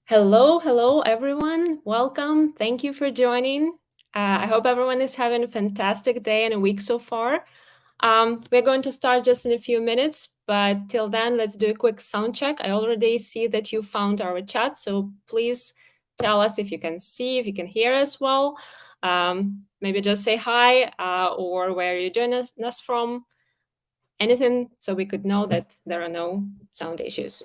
Hello, everyone. Welcome. Thank you for joining. I hope everyone is having a fantastic day and a week so far. We're going to start just in a few minutes, but till then, let's do a quick sound check. I already see that you found our chat, so please tell us if you can see, if you can hear us well. Maybe just say hi or where you're joining us from, anything so we could know that there are no sound issues.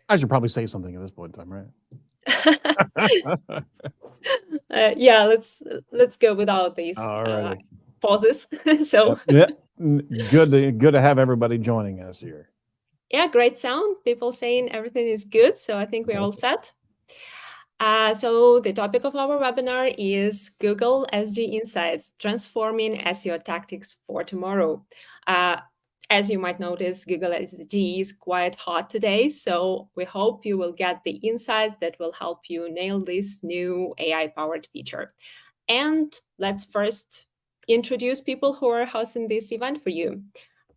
I should probably say something at this point in time, right? Yeah, let's go without these Alrighty. pauses. So Yep. Good to have everybody joining us here. yeah, great sound. People saying everything is good. So I think we're all Fantastic. set. So the topic of our webinar is Google SGE Insights, Transforming SEO Tactics for Tomorrow. As you might notice, Google SGE is quite hot today, so we hope you will get the insights that will help you nail this new AI-powered feature. And let's first introduce people who are hosting this event for you.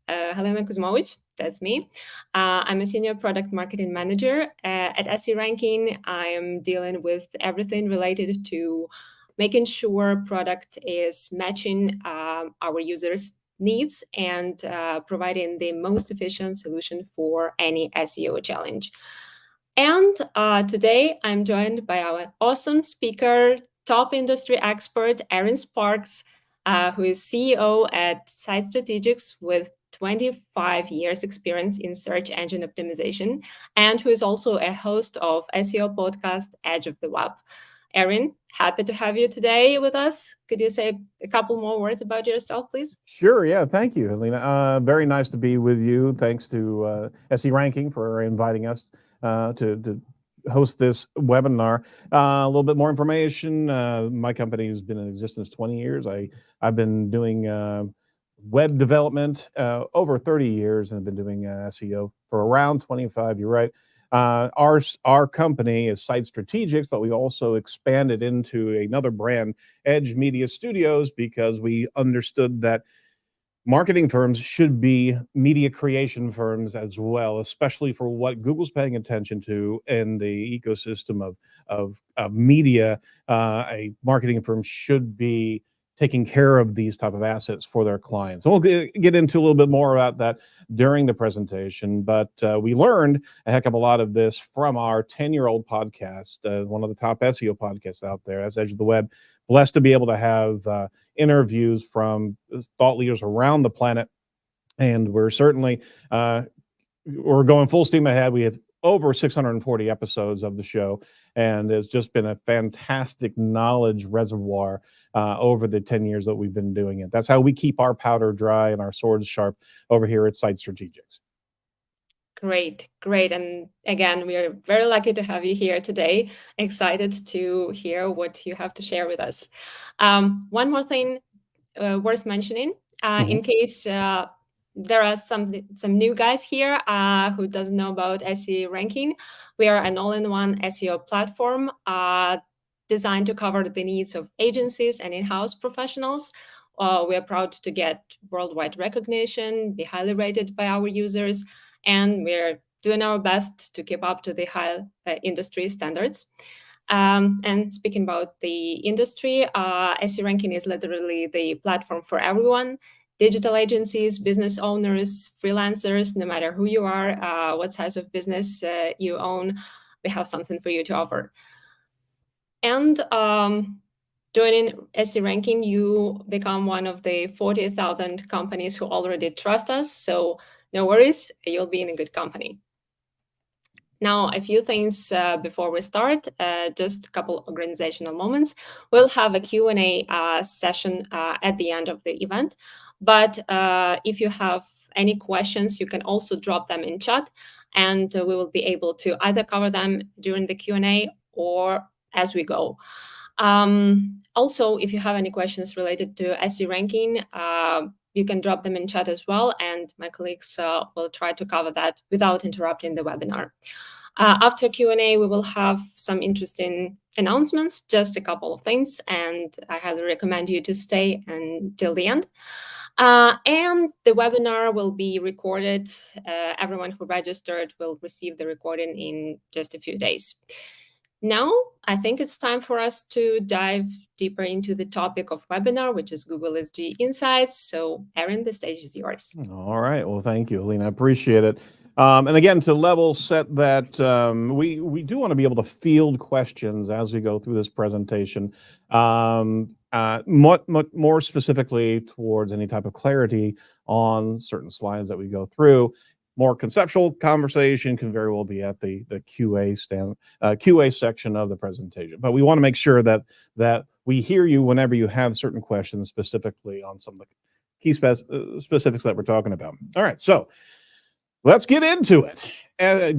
Helena Kuzmovic, that's me. I'm a senior product marketing manager at SE Ranking. I am dealing with everything related to making sure product is matching our users' needs and providing the most efficient solution for any SEO challenge. And today I'm joined by our awesome speaker, top industry expert, Erin Sparks, who is CEO at Site Strategics with 25 years experience in search engine optimization, and who is also a host of SEO podcast, Edge of the Web. Erin, happy to have you today with us. Could you say a couple more words about yourself, please? Sure. Yeah. Thank you, Helena. Very nice to be with you. Thanks to SE Ranking for inviting us to host this webinar. A little bit more information. My company has been in existence 20 years. I've been doing web development over 30 years and have been doing SEO for around 25. You're right. Our company is Site Strategics, but we also expanded into another brand, Edge Media Studios, because we understood that marketing firms should be media creation firms as well, especially for what Google's paying attention to in the ecosystem of media. A marketing firm should be taking care of these type of assets for their clients. And we'll get into a little bit more about that during the presentation. But we learned a heck of a lot of this from our 10-year-old podcast, one of the top SEO podcasts out there. That's Edge of the Web. Blessed to be able to have interviews from thought leaders around the planet, and we're certainly we're going full steam ahead. We have over 640 episodes of the show, and it's just been a fantastic knowledge reservoir over the 10 years that we've been doing it. That's how we keep our powder dry and our swords sharp over here at Site Strategics. Great. And again, we are very lucky to have you here today. Excited to hear what you have to share with us. One more thing worth mentioning, in case there are some new guys here who doesn't know about SEO Ranking. We are an all-in-one SEO platform designed to cover the needs of agencies and in-house professionals. We are proud to get worldwide recognition, be highly rated by our users, and we're doing our best to keep up to the high industry standards. And speaking about the industry, SEO Ranking is literally the platform for everyone. Digital agencies, business owners, freelancers, no matter who you are, what size of business you own, we have something for you to offer. And joining SEO Ranking, you become one of the 40,000 companies who already trust us. So no worries, you'll be in a good company. Now, a few things before we start, just a couple organizational moments. We'll have a Q&A session at the end of the event. But if you have any questions, you can also drop them in chat, and we will be able to either cover them during the Q&A or as we go. Also, if you have any questions related to SEO Ranking, you can drop them in chat as well, and my colleagues will try to cover that without interrupting the webinar. After Q&A, we will have some interesting announcements, just a couple of things, and I highly recommend you to stay until the end. And the webinar will be recorded. Everyone who registered will receive the recording in just a few days. Now, I think it's time for us to dive deeper into the topic of webinar, which is Google SGE Insights. So, Erin, the stage is yours. All right. Well, thank you, Alina. I appreciate it. And again, to level set that, we do want to be able to field questions as we go through this presentation, much more specifically towards any type of clarity on certain slides that we go through. More conceptual conversation can very well be at the QA section of the presentation. But we want to make sure that we hear you whenever you have certain questions specifically on some of the key specifics that we're talking about. All right, so let's get into it.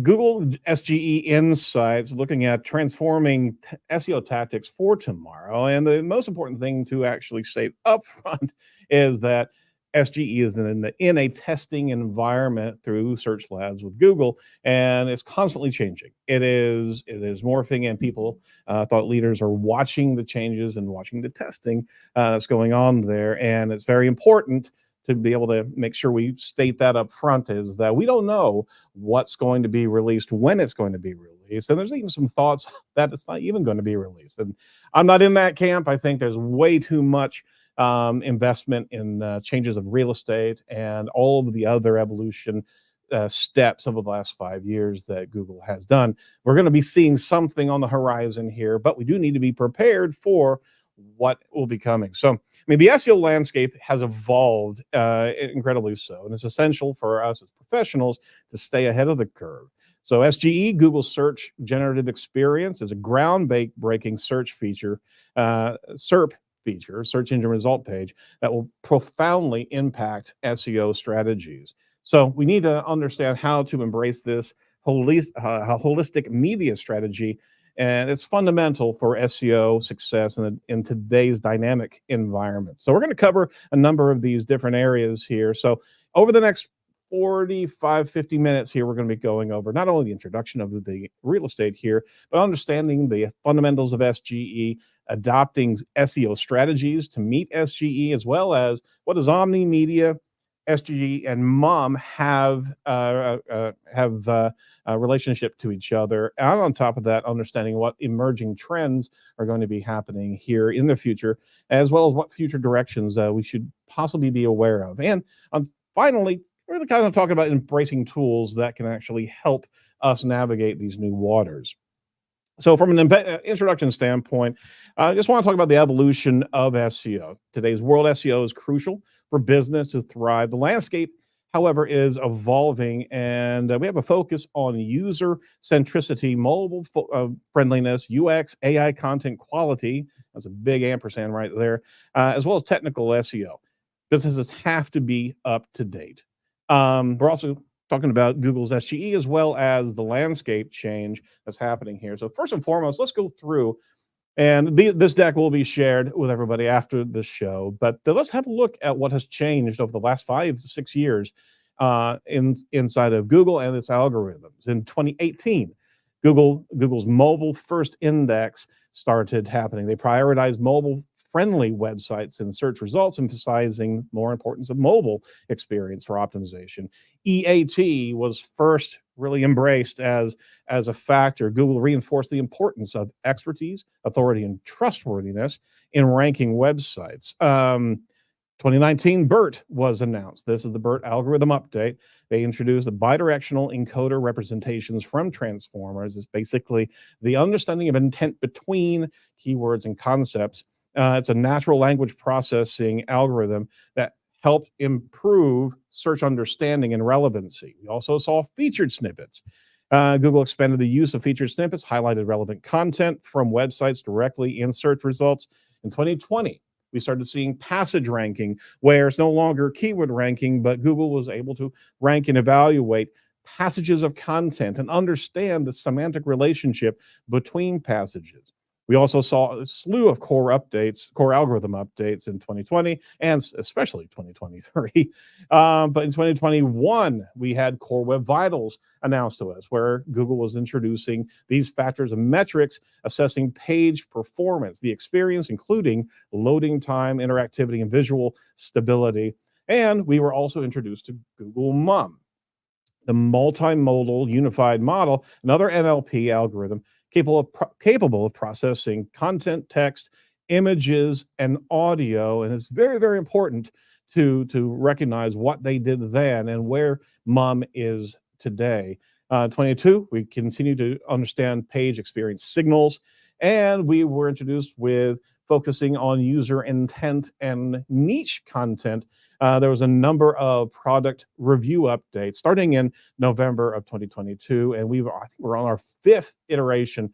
Google SGE Insights, looking at transforming SEO tactics for tomorrow. And the most important thing to actually state up front is that SGE is in a testing environment through Search Labs with Google, and it's constantly changing. It is morphing, and people, thought leaders, are watching the changes and watching the testing that's going on there. And it's very important to be able to make sure we state that up front, is that we don't know what's going to be released, when it's going to be released, and there's even some thoughts that it's not even going to be released. And I'm not in that camp. I think there's way too much investment in changes of real estate and all of the other evolution steps over the last 5 years that Google has done. We're going to be seeing something on the horizon here, but we do need to be prepared for what will be coming. So, I mean, the SEO landscape has evolved incredibly so, and it's essential for us as professionals to stay ahead of the curve. So SGE, Google Search Generative Experience, is a groundbreaking search feature, SERP feature, search engine result page, that will profoundly impact SEO strategies. So we need to understand how to embrace this holistic media strategy, and it's fundamental for SEO success in today's dynamic environment. So we're going to cover a number of these different areas here. So over the next 45, 50 minutes here, we're going to be going over not only the introduction of the real estate here, but understanding the fundamentals of SGE, adopting SEO strategies to meet SGE, as well as what does Omni-Media, SGE, and MUM have a relationship to each other. And on top of that, understanding what emerging trends are going to be happening here in the future, as well as what future directions we should possibly be aware of. And finally, we're really kind of talking about embracing tools that can actually help us navigate these new waters. So from an introduction standpoint, I just want to talk about the evolution of SEO. Today's world, SEO is crucial for business to thrive. The landscape, however, is evolving, and we have a focus on user centricity, mobile friendliness, UX, AI content quality. That's a big ampersand right there, as well as technical SEO. Businesses have to be up to date. We're also talking about Google's SGE, as well as the landscape change that's happening here. So first and foremost, let's go through, and this deck will be shared with everybody after the show, but let's have a look at what has changed over the last 5 to 6 years inside of Google and its algorithms. In 2018, Google's mobile first index started happening. They prioritized mobile friendly websites in search results, emphasizing more importance of mobile experience for optimization. EAT was first really embraced as a factor. Google reinforced the importance of expertise, authority, and trustworthiness in ranking websites. 2019, BERT was announced. This is the BERT algorithm update. They introduced the bidirectional encoder representations from transformers. It's basically the understanding of intent between keywords and concepts. It's a natural language processing algorithm that helped improve search understanding and relevancy. We also saw featured snippets. Google expanded the use of featured snippets, highlighted relevant content from websites directly in search results. In 2020, we started seeing passage ranking, where it's no longer keyword ranking, but Google was able to rank and evaluate passages of content and understand the semantic relationship between passages. We also saw a slew of core algorithm updates in 2020, and especially 2023. But in 2021, we had Core Web Vitals announced to us, where Google was introducing these factors and metrics, assessing page performance, the experience, including loading time, interactivity, and visual stability. And we were also introduced to Google MUM, the multimodal unified model, another NLP algorithm capable of processing content, text, images, and audio. And it's very, very important to recognize what they did then and where MUM is today. 22, we continue to understand page experience signals, and we were introduced with focusing on user intent and niche content. There was a number of product review updates starting in November of 2022, and I think we're on our 5th iteration,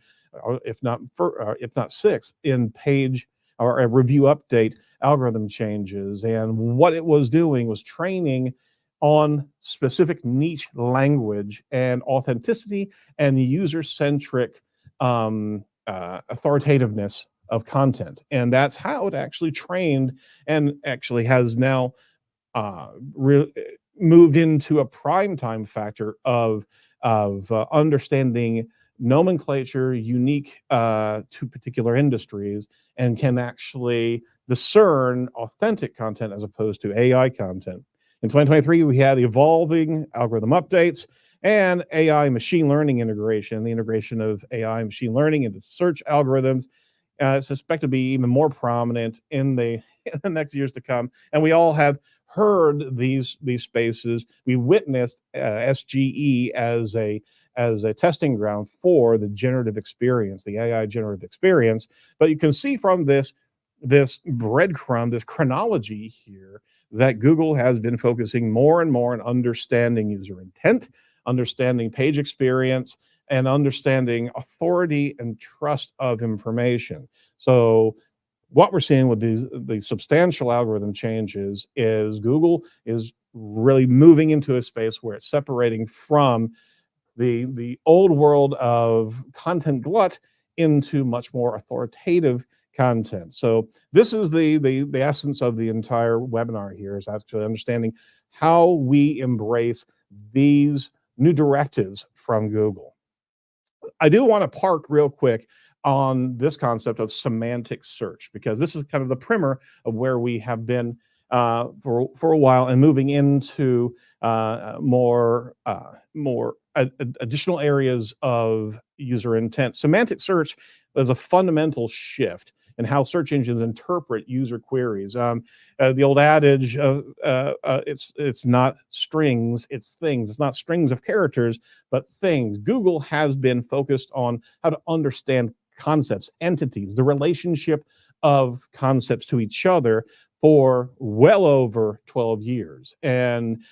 if not sixth, in page or a review update algorithm changes. And what it was doing was training on specific niche language and authenticity and user-centric authoritativeness of content. And that's how it actually trained and actually has now moved into a prime time factor of understanding nomenclature unique to particular industries, and can actually discern authentic content as opposed to AI content. In 2023, we had evolving algorithm updates and AI machine learning integration. The integration of AI machine learning into search algorithms is expected to be even more prominent in the next years to come. And we all have heard these spaces. We witnessed SGE as a testing ground for the generative experience, the AI generative experience. But you can see from this breadcrumb, this chronology here, that Google has been focusing more and more on understanding user intent, understanding page experience, and understanding authority and trust of information. So what we're seeing with the substantial algorithm changes is Google is really moving into a space where it's separating from the old world of content glut into much more authoritative content. So this is the essence of the entire webinar here, is actually understanding how we embrace these new directives from Google. I do want to park real quick on this concept of semantic search, because this is kind of the primer of where we have been for a while, and moving into more additional areas of user intent. Semantic search is a fundamental shift in how search engines interpret user queries. The old adage of it's not strings, it's things. It's not strings of characters, but things. Google has been focused on how to understand concepts, entities, the relationship of concepts to each other for well over 12 years. And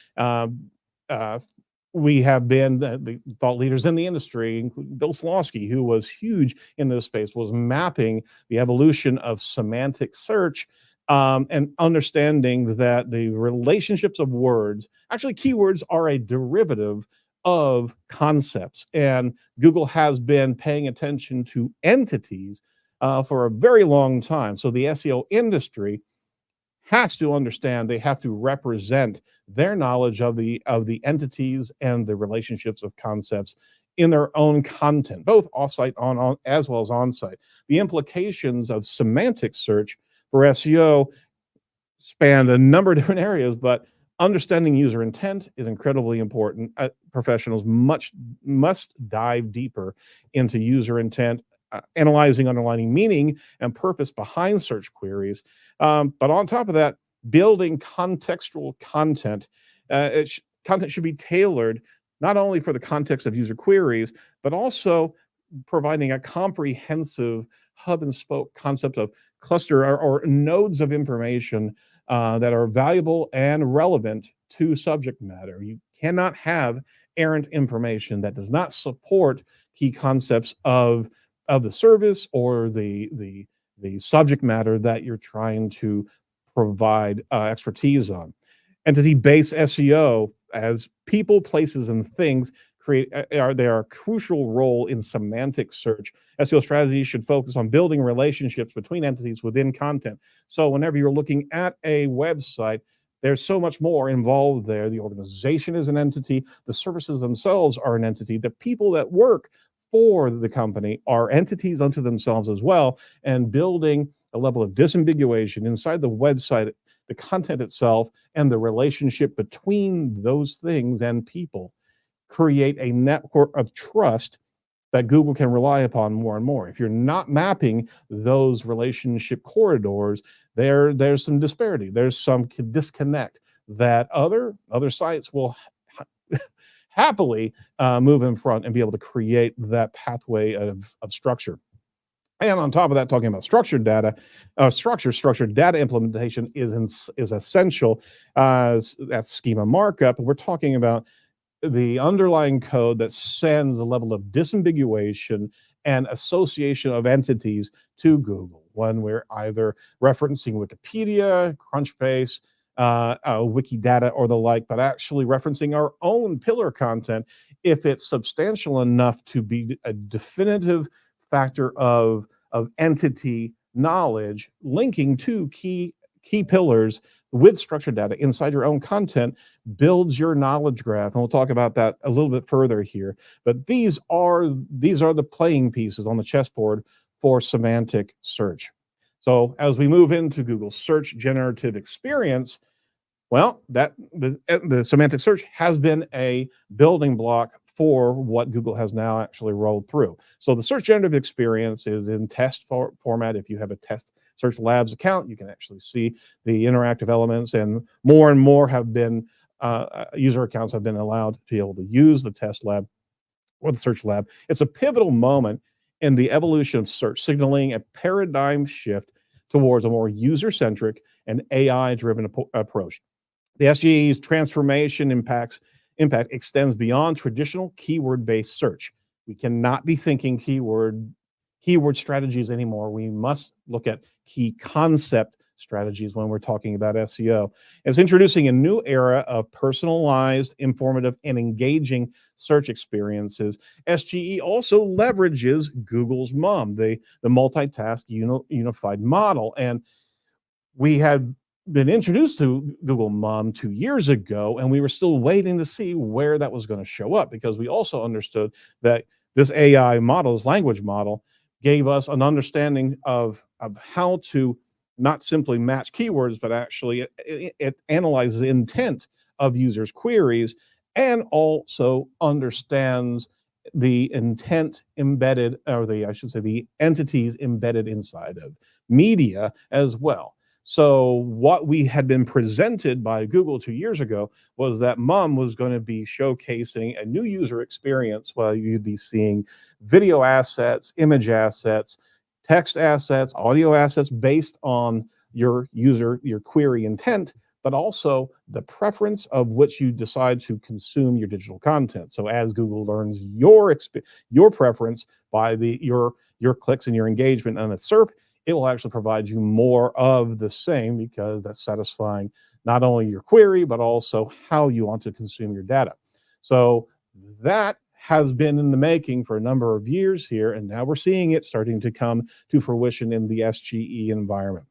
we have been the thought leaders in the industry, including Bill Slawski, who was huge in this space, was mapping the evolution of semantic search, and understanding that the relationships of words, actually keywords are a derivative of concepts. And Google has been paying attention to entities for a very long time. So the SEO industry has to understand they have to represent their knowledge of the entities and the relationships of concepts in their own content, both offsite on as well as onsite. The implications of semantic search for SEO span a number of different areas, but understanding user intent is incredibly important. Professionals must dive deeper into user intent, analyzing underlying meaning and purpose behind search queries. But on top of that, building contextual content. Content should be tailored not only for the context of user queries, but also providing a comprehensive hub and spoke concept of cluster or nodes of information that are valuable and relevant to subject matter. You cannot have errant information that does not support key concepts of the service or the subject matter that you're trying to provide expertise on. Entity-based SEO, as people, places, and things they are a crucial role in semantic search. SEO strategies should focus on building relationships between entities within content. So whenever you're looking at a website, there's so much more involved there. The organization is an entity. The services themselves are an entity. The people that work for the company are entities unto themselves as well. And building a level of disambiguation inside the website the content itself and the relationship between those things and people create a network of trust that Google can rely upon more and more. If you're not mapping those relationship corridors, there's some disparity. There's some disconnect that other sites will happily move in front and be able to create that pathway of structure. And on top of that, talking about structured data, structured data implementation is essential. That's schema markup. We're talking about the underlying code that sends a level of disambiguation and association of entities to Google when we're either referencing Wikipedia, Crunchbase, Wikidata, or the like, but actually referencing our own pillar content if it's substantial enough to be a definitive factor of entity knowledge linking to key pillars with structured data inside your own content builds your knowledge graph. And we'll talk about that a little bit further here. But these are the playing pieces on the chessboard for semantic search. So as we move into Google search generative experience, well, the semantic search has been a building block for what Google has now actually rolled through. So the search generative experience is in test format. If you have a test Search Labs account, you can actually see the interactive elements, and more have been user accounts have been allowed to be able to use the test lab or the search lab. It's a pivotal moment in the evolution of search, signaling a paradigm shift towards a more user-centric and AI-driven approach. The SGE's transformation impact extends beyond traditional keyword-based search. We cannot be thinking keyword strategies anymore. We must look at key concept strategies when we're talking about SEO. It's introducing a new era of personalized, informative, and engaging search experiences. SGE also leverages Google's MUM, the multitask unified model. And we had been introduced to Google MUM 2 years ago, and we were still waiting to see where that was going to show up, because we also understood that this AI model, this language model, gave us an understanding of how to not simply match keywords, but actually it analyzes the intent of users' queries and also understands the intent embedded, or the entities embedded inside of media as well. So what we had been presented by Google 2 years ago was that MUM was going to be showcasing a new user experience where you'd be seeing video assets, image assets, text assets, audio assets based on your query intent, but also the preference of which you decide to consume your digital content. So as Google learns your preference by your clicks and your engagement on a SERP, it will actually provide you more of the same, because that's satisfying not only your query, but also how you want to consume your data. So that has been in the making for a number of years here, and now we're seeing it starting to come to fruition in the SGE environment.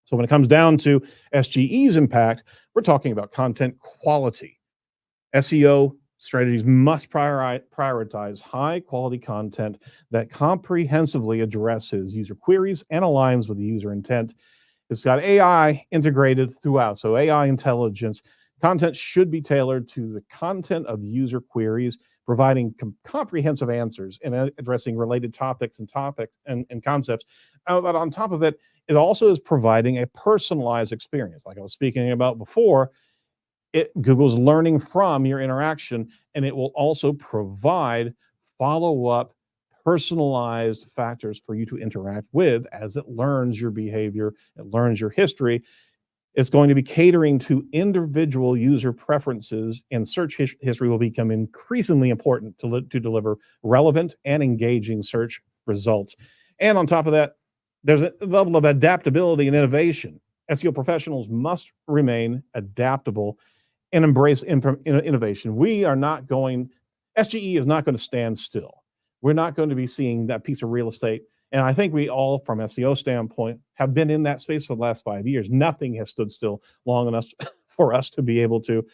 So when it comes down to SGE's impact, we're talking about content quality. SEO strategies must prioritize high quality content that comprehensively addresses user queries and aligns with the user intent. It's got AI integrated throughout. So AI intelligence content should be tailored to the content of user queries, providing comprehensive answers and addressing related topics and concepts. But on top of it, it also is providing a personalized experience. Like I was speaking about before, Google's learning from your interaction, and it will also provide follow-up personalized factors for you to interact with as it learns your behavior, it learns your history. It's going to be catering to individual user preferences, and search history will become increasingly important to deliver relevant and engaging search results. And on top of that, there's a level of adaptability and innovation. SEO professionals must remain adaptable and embrace innovation. SGE is not going to stand still. We're not going to be seeing that piece of real estate. And I think we all, from SEO standpoint, have been in that space for the last 5 years. Nothing has stood still long enough for us to be able to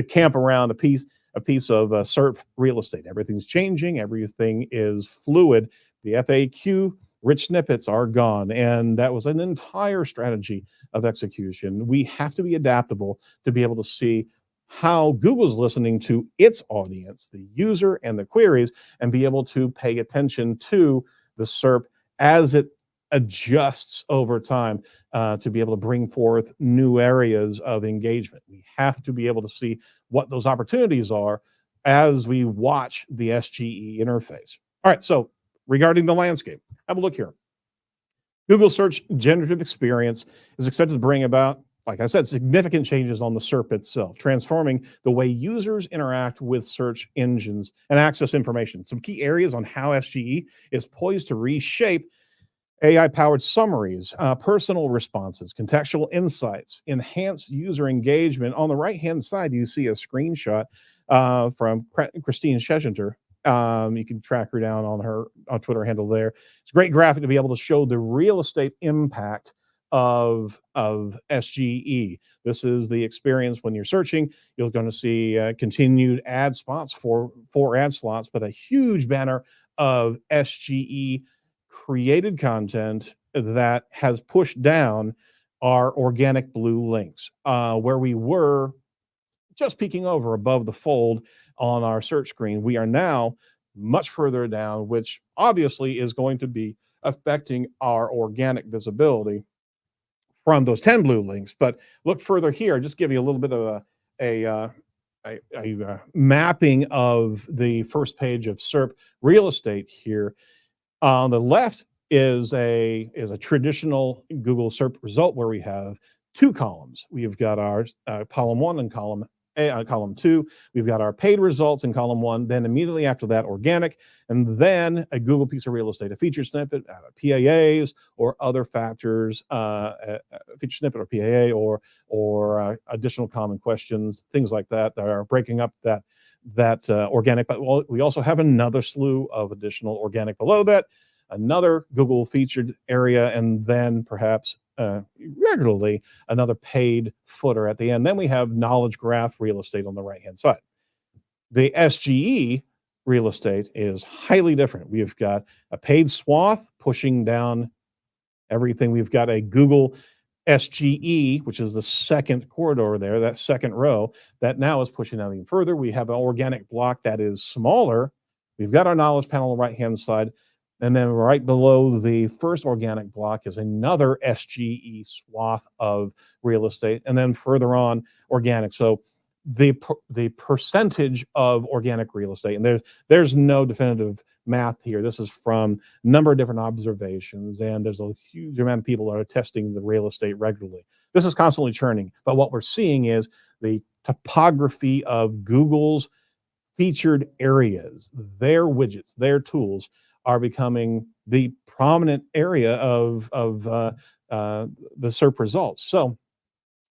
camp around a piece of SERP real estate. Everything's changing. Everything is fluid. The FAQ rich snippets are gone. And that was an entire strategy of execution. We have to be adaptable to be able to see how Google's listening to its audience, the user and the queries, and be able to pay attention to the SERP as it adjusts over time to be able to bring forth new areas of engagement. We have to be able to see what those opportunities are as we watch the SGE interface. All right, so regarding the landscape, have a look here. Google Search Generative Experience is expected to bring about, like I said, significant changes on the SERP itself, transforming the way users interact with search engines and access information. Some key areas on how SGE is poised to reshape AI-powered summaries, personal responses, contextual insights, enhanced user engagement. On the right-hand side, you see a screenshot from Christine Schesinger. You can track her down on her Twitter handle there. It's a great graphic to be able to show the real estate impact of SGE. This is the experience when you're searching. You're going to see continued ad spots, four ad slots, but a huge banner of SGE created content that has pushed down our organic blue links, where we were just peeking over above the fold on our search screen. We are now much further down, which obviously is going to be affecting our organic visibility from those 10 blue links. But look further here, just give you a little bit of a mapping of the first page of SERP real estate here. On the left is a traditional Google SERP result where we have two columns. We've got our column 1 and column 2. We've got our paid results in column 1. Then immediately after that, organic, and then a Google piece of real estate, a featured snippet, PAAs or other factors, a featured snippet or PAA or additional common questions, things like that that are breaking up that organic. But we also have another slew of additional organic below that, another Google featured area, and then perhaps regularly another paid footer at the end. Then we have knowledge graph real estate on the right-hand side. The SGE real estate is highly different. We've got a paid swath pushing down everything. We've got a Google SGE, which is the second corridor there, that second row, that now is pushing out even further. We have an organic block that is smaller. We've got our knowledge panel on the right-hand side. And then right below the first organic block is another SGE swath of real estate. And then further on, organic. So the percentage of organic real estate, and there's no definitive math here. This is from a number of different observations, and there's a huge amount of people that are testing the real estate regularly. This is constantly churning, but what we're seeing is the topography of Google's featured areas, their widgets, their tools are becoming the prominent area of the SERP results. So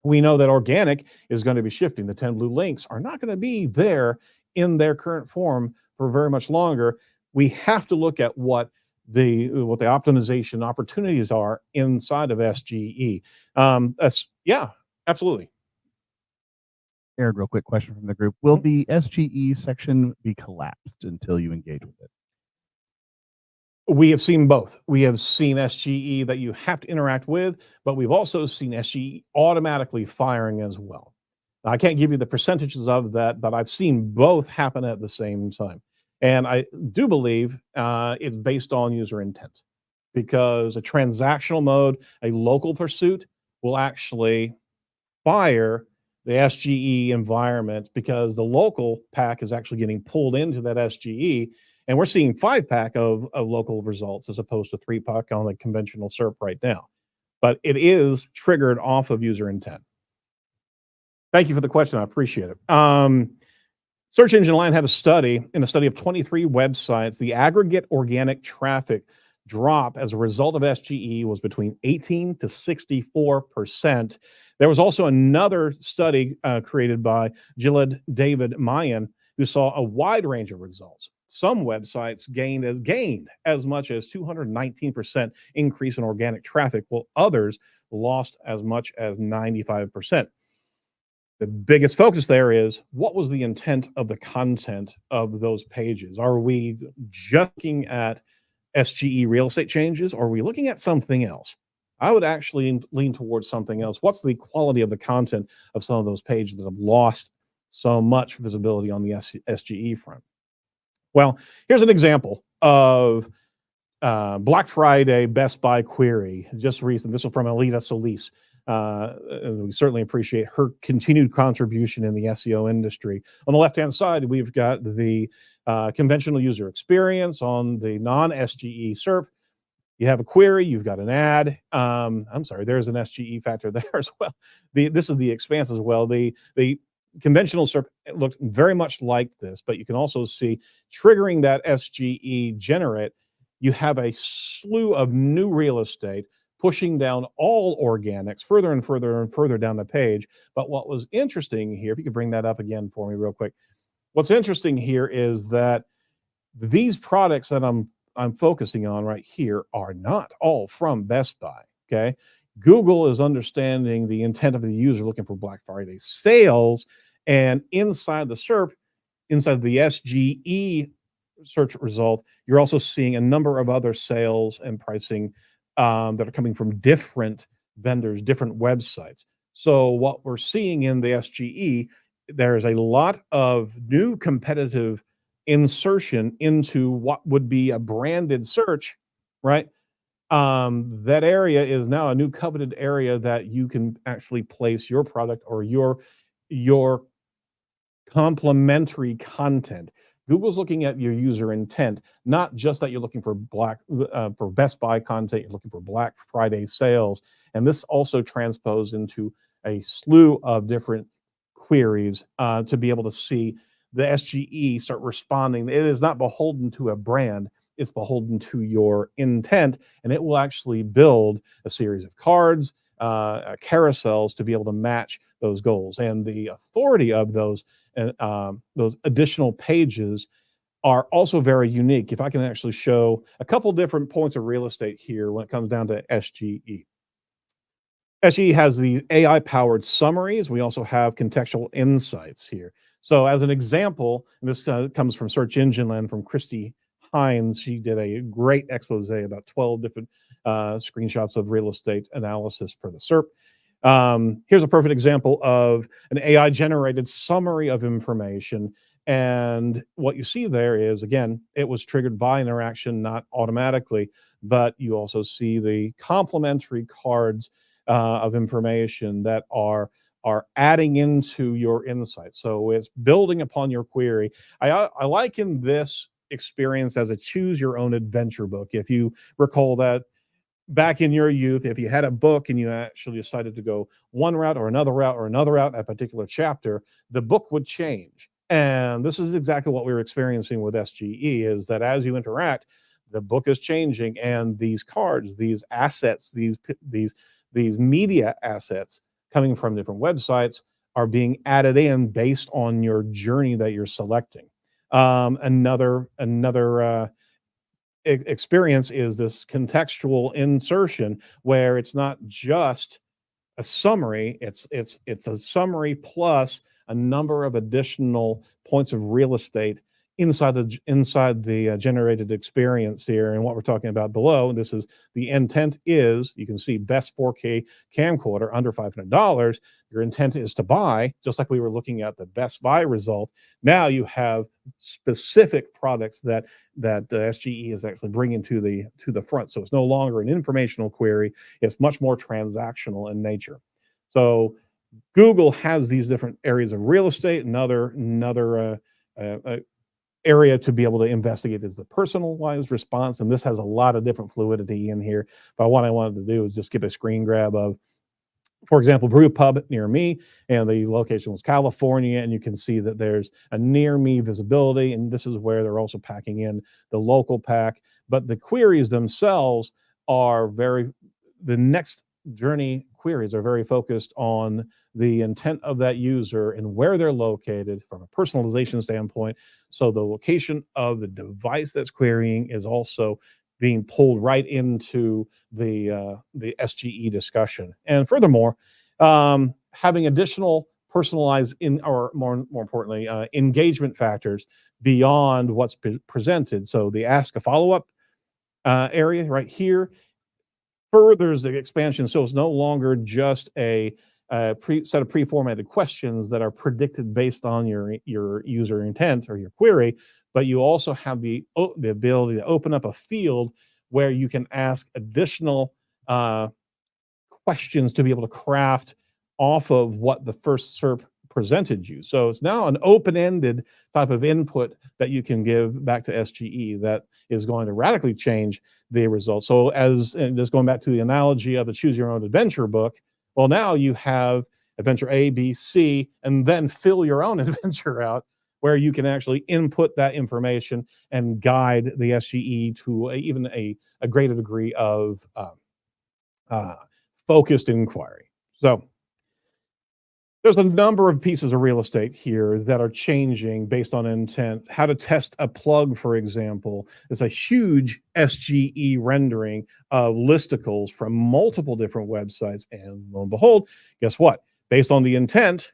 we know that organic is going to be shifting. The 10 blue links are not going to be there in their current form for very much longer. We have to look at what the optimization opportunities are inside of SGE. Yeah, absolutely. Erin, real quick question from the group. Will the SGE section be collapsed until you engage with it? We have seen both. We have seen SGE that you have to interact with, but we've also seen SGE automatically firing as well. I can't give you the percentages of that, but I've seen both happen at the same time. And I do believe it's based on user intent, because a transactional mode, a local pursuit, will actually fire the SGE environment because the local pack is actually getting pulled into that SGE. And we're seeing 5-pack of local results as opposed to 3-pack on the conventional SERP right now. But it is triggered off of user intent. Thank you for the question. I appreciate it. Search Engine Line had a study. In a study of 23 websites, the aggregate organic traffic drop as a result of SGE was between 18 to 64%. There was also another study created by Gillard David Mayan, who saw a wide range of results. Some websites gained as much as 219% increase in organic traffic, while others lost as much as 95%. The biggest focus there is, what was the intent of the content of those pages? Are we just looking at SGE real estate changes, or are we looking at something else? I would actually lean towards something else. What's the quality of the content of some of those pages that have lost so much visibility on the SGE front? Well, here's an example of Black Friday Best Buy query, just recent. This was from Alita Solis. And we certainly appreciate her continued contribution in the SEO industry. On the left-hand side, we've got the conventional user experience. On the non-SGE SERP, you have a query, you've got an ad. I'm sorry, there's an SGE factor there as well. This is the expanse as well. The conventional SERP looked very much like this, but you can also see triggering that SGE generate, you have a slew of new real estate pushing down all organics further and further and further down the page. But what was interesting here, if you could bring that up again for me real quick, what's interesting here is that these products that I'm focusing on right here are not all from Best Buy, okay? Google is understanding the intent of the user looking for Black Friday sales, and inside the SERP, inside the SGE search result, you're also seeing a number of other sales and pricing that are coming from different vendors, different websites. So what we're seeing in the SGE, there's a lot of new competitive insertion into what would be a branded search, right? That area is now a new coveted area that you can actually place your product or your complementary content. Google's looking at your user intent, not just that you're looking for for Best Buy content, you're looking for Black Friday sales. And this also transposed into a slew of different queries to be able to see the SGE start responding. It is not beholden to a brand, it's beholden to your intent, and it will actually build a series of cards, carousels to be able to match those goals. And the authority of those additional pages are also very unique. If I can actually show a couple different points of real estate here when it comes down to SGE. SGE has the AI-powered summaries. We also have contextual insights here. So as an example, and this comes from Search Engine Land from Christy Hines. She did a great expose about 12 different screenshots of real estate analysis for the SERP. Here's a perfect example of an AI-generated summary of information. And what you see there is, again, it was triggered by interaction, not automatically, but you also see the complementary cards of information that are adding into your insights. So it's building upon your query. I liken this experience as a choose your own adventure book. If you recall that back in your youth, if you had a book and you actually decided to go one route or another route or another route, a particular chapter, the book would change. And this is exactly what we're experiencing with SGE, is that as you interact, the book is changing, and these cards, these assets, these media assets coming from different websites are being added in based on your journey that you're selecting. Another experience is this contextual insertion, where it's not just a summary, it's a summary plus a number of additional points of real estate inside the generated experience here. And what we're talking about below, this is the intent is, you can see best 4K camcorder under $500. Your intent is to buy, just like we were looking at the Best Buy result. Now you have specific products that SGE is actually bringing to the front. So it's no longer an informational query, it's much more transactional in nature. So Google has these different areas of real estate. Another area to be able to investigate is the personalized response, and this has a lot of different fluidity in here. But what I wanted to do is just give a screen grab of, for example, Brew Pub near me, and the location was California, and you can see that there's a near me visibility, and this is where they're also packing in the local pack. But the queries themselves are the next journey queries are very focused on the intent of that user and where they're located from a personalization standpoint. So the location of the device that's querying is also being pulled right into the SGE discussion. And furthermore, having additional personalized or more importantly, engagement factors beyond what's presented. So the ask a follow-up area right here furthers the expansion. So it's no longer just a set of pre-formatted questions that are predicted based on your user intent or your query, but you also have the ability to open up a field where you can ask additional questions to be able to craft off of what the first SERP presented you. So it's now an open-ended type of input that you can give back to SGE that is going to radically change the results. So and just going back to the analogy of the Choose Your Own Adventure book, well, now you have adventure A, B, C, and then fill your own adventure out where you can actually input that information and guide the SGE to even a greater degree of focused inquiry. So there's a number of pieces of real estate here that are changing based on intent. How to test a plug, for example, is a huge SGE rendering of listicles from multiple different websites. And lo and behold, guess what? Based on the intent,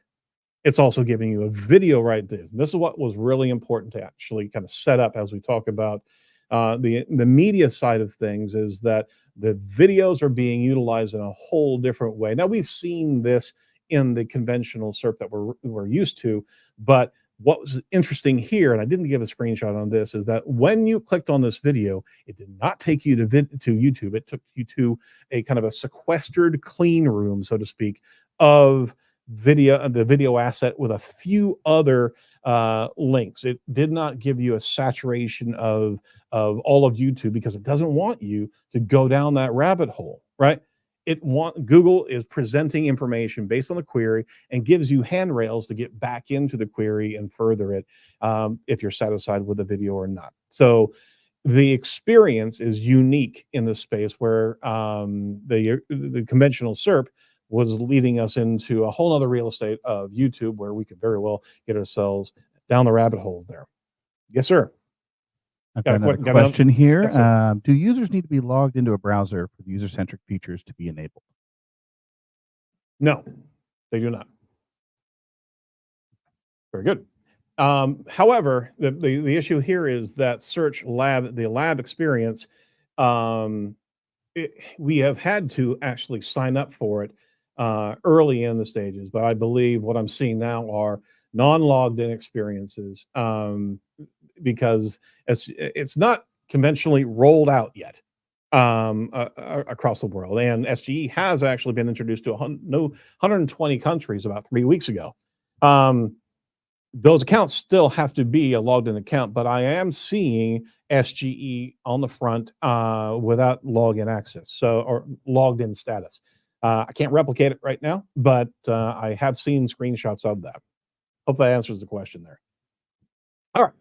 it's also giving you a video right there. This is what was really important to actually kind of set up as we talk about the media side of things, is that the videos are being utilized in a whole different way. Now, we've seen this in the conventional SERP that we're used to, but what was interesting here, and I didn't give a screenshot on this, is that when you clicked on this video, it did not take you to YouTube. It took you to a kind of a sequestered clean room, so to speak, of the video asset with a few other links. It did not give you a saturation of all of YouTube because it doesn't want you to go down that rabbit hole, right? Google is presenting information based on the query and gives you handrails to get back into the query and further it if you're satisfied with the video or not. So the experience is unique in this space where the conventional SERP was leading us into a whole other real estate of YouTube where we could very well get ourselves down the rabbit holes there. Yes, sir. I've got another question here. Do users need to be logged into a browser for the user-centric features to be enabled? No, they do not. Very good. However, the issue here is that the lab experience, we have had to actually sign up for it early in the stages, but I believe what I'm seeing now are non-logged in experiences because it's not conventionally rolled out yet across the world. And SGE has actually been introduced to 120 countries about 3 weeks ago. Those accounts still have to be a logged in account, but I am seeing SGE on the front without login access, or logged in status. I can't replicate it right now, but I have seen screenshots of that. Hope that answers the question there. All right,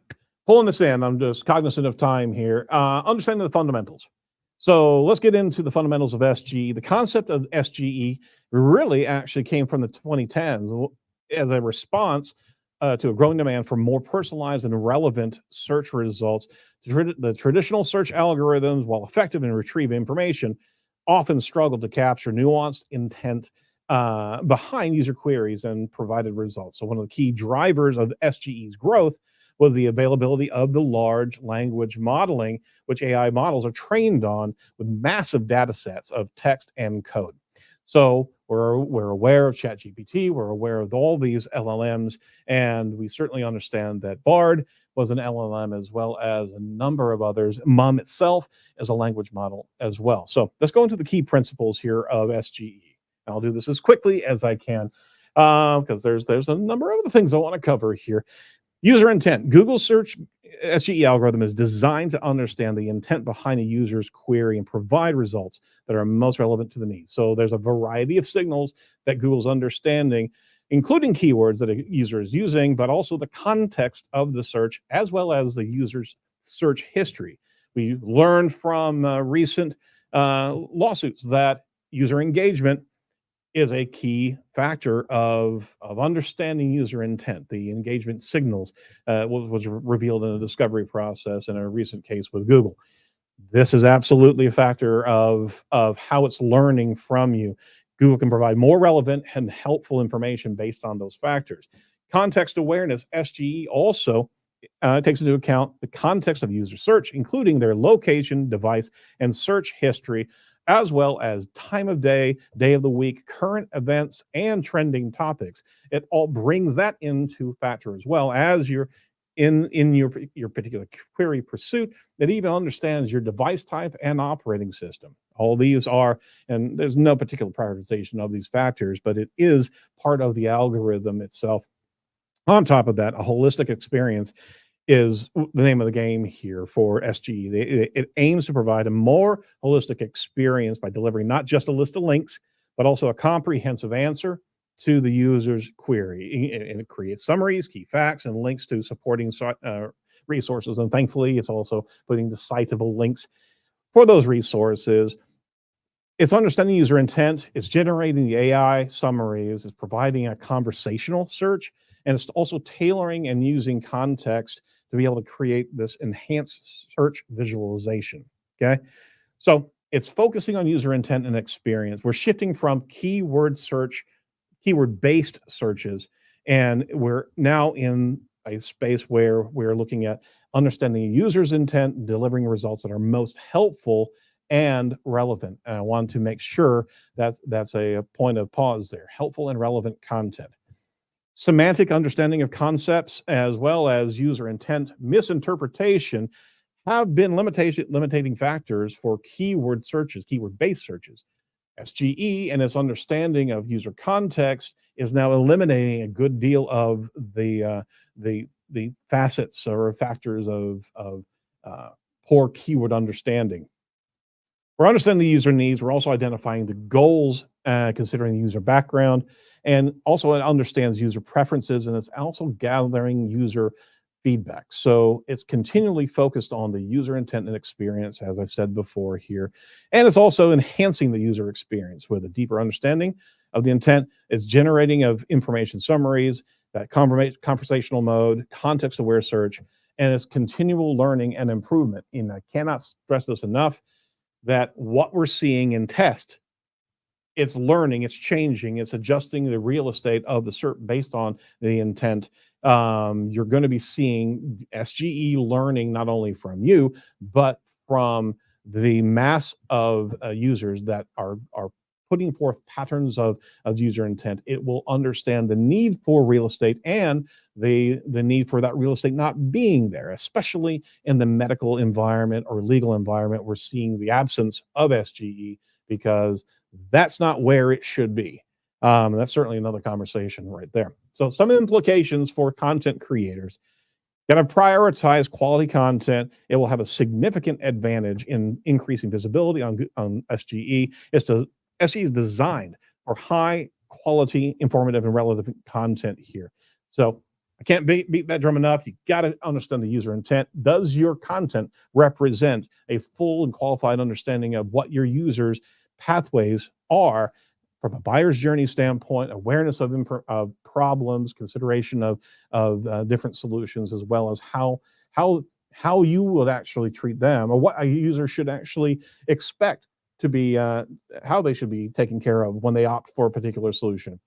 pulling this in, I'm just cognizant of time here. Understanding the fundamentals. So let's get into the fundamentals of SGE. The concept of SGE really actually came from the 2010s as a response to a growing demand for more personalized and relevant search results. The traditional search algorithms, while effective in retrieving information, often struggle to capture nuanced intent behind user queries and provided results. So one of the key drivers of SGE's growth was the availability of the large language modeling, which AI models are trained on with massive data sets of text and code. So we're aware of ChatGPT, we're aware of all these LLMs, and we certainly understand that Bard was an LLM as well as a number of others. MUM itself is a language model as well. So let's go into the key principles here of SGE. I'll do this as quickly as I can because there's a number of other things I want to cover here. User intent. Google search SGE algorithm is designed to understand the intent behind a user's query and provide results that are most relevant to the needs. So there's a variety of signals that Google's understanding, including keywords that a user is using, but also the context of the search, as well as the user's search history. We learned from recent lawsuits that user engagement is a key factor of understanding user intent. The engagement signals was revealed in a discovery process in a recent case with Google. This is absolutely a factor of how it's learning from you. Google can provide more relevant and helpful information based on those factors. Context awareness, SGE also It takes into account the context of user search, including their location, device, and search history, as well as time of day, day of the week, current events, and trending topics. It all brings that into factor as well as you're in your particular query pursuit. That even understands your device type and operating system. All these are, and there's no particular prioritization of these factors, but it is part of the algorithm itself. On top of that, a holistic experience is the name of the game here for SGE. It aims to provide a more holistic experience by delivering not just a list of links, but also a comprehensive answer to the user's query. And it creates summaries, key facts, and links to supporting resources. And thankfully, it's also putting the citable links for those resources. It's understanding user intent, it's generating the AI summaries, it's providing a conversational search, and it's also tailoring and using context to be able to create this enhanced search visualization, okay? So it's focusing on user intent and experience. We're shifting from keyword search, keyword-based searches, and we're now in a space where we're looking at understanding a user's intent, delivering results that are most helpful and relevant. And I want to make sure that's a point of pause there. Helpful and relevant content. Semantic understanding of concepts as well as user intent misinterpretation have been limiting factors for keyword searches, keyword-based searches. SGE and its understanding of user context is now eliminating a good deal of the facets or factors of poor keyword understanding. We're understanding the user needs. We're also identifying the goals, considering the user background, and also it understands user preferences, and it's also gathering user feedback. So it's continually focused on the user intent and experience, as I've said before here. And it's also enhancing the user experience with a deeper understanding of the intent. It's generating of information summaries, that conversational mode, context-aware search, and it's continual learning and improvement. And I cannot stress this enough, that what we're seeing in test, it's learning, it's changing, it's adjusting the real estate of the SERP based on the intent. You're going to be seeing SGE learning not only from you, but from the mass of users that are putting forth patterns of user intent. It will understand the need for real estate and the need for that real estate not being there, especially in the medical environment or legal environment. We're seeing the absence of SGE because that's not where it should be. That's certainly another conversation right there. So some implications for content creators. Got to prioritize quality content. It will have a significant advantage in increasing visibility on SGE. SGE is designed for high quality, informative, and relevant content here. So I can't beat that drum enough. You got to understand the user intent. Does your content represent a full and qualified understanding of what your users' pathways are from a buyer's journey standpoint, awareness of problems, consideration of different solutions, as well as how you would actually treat them, or what a user should actually expect to be, how they should be taken care of when they opt for a particular solution.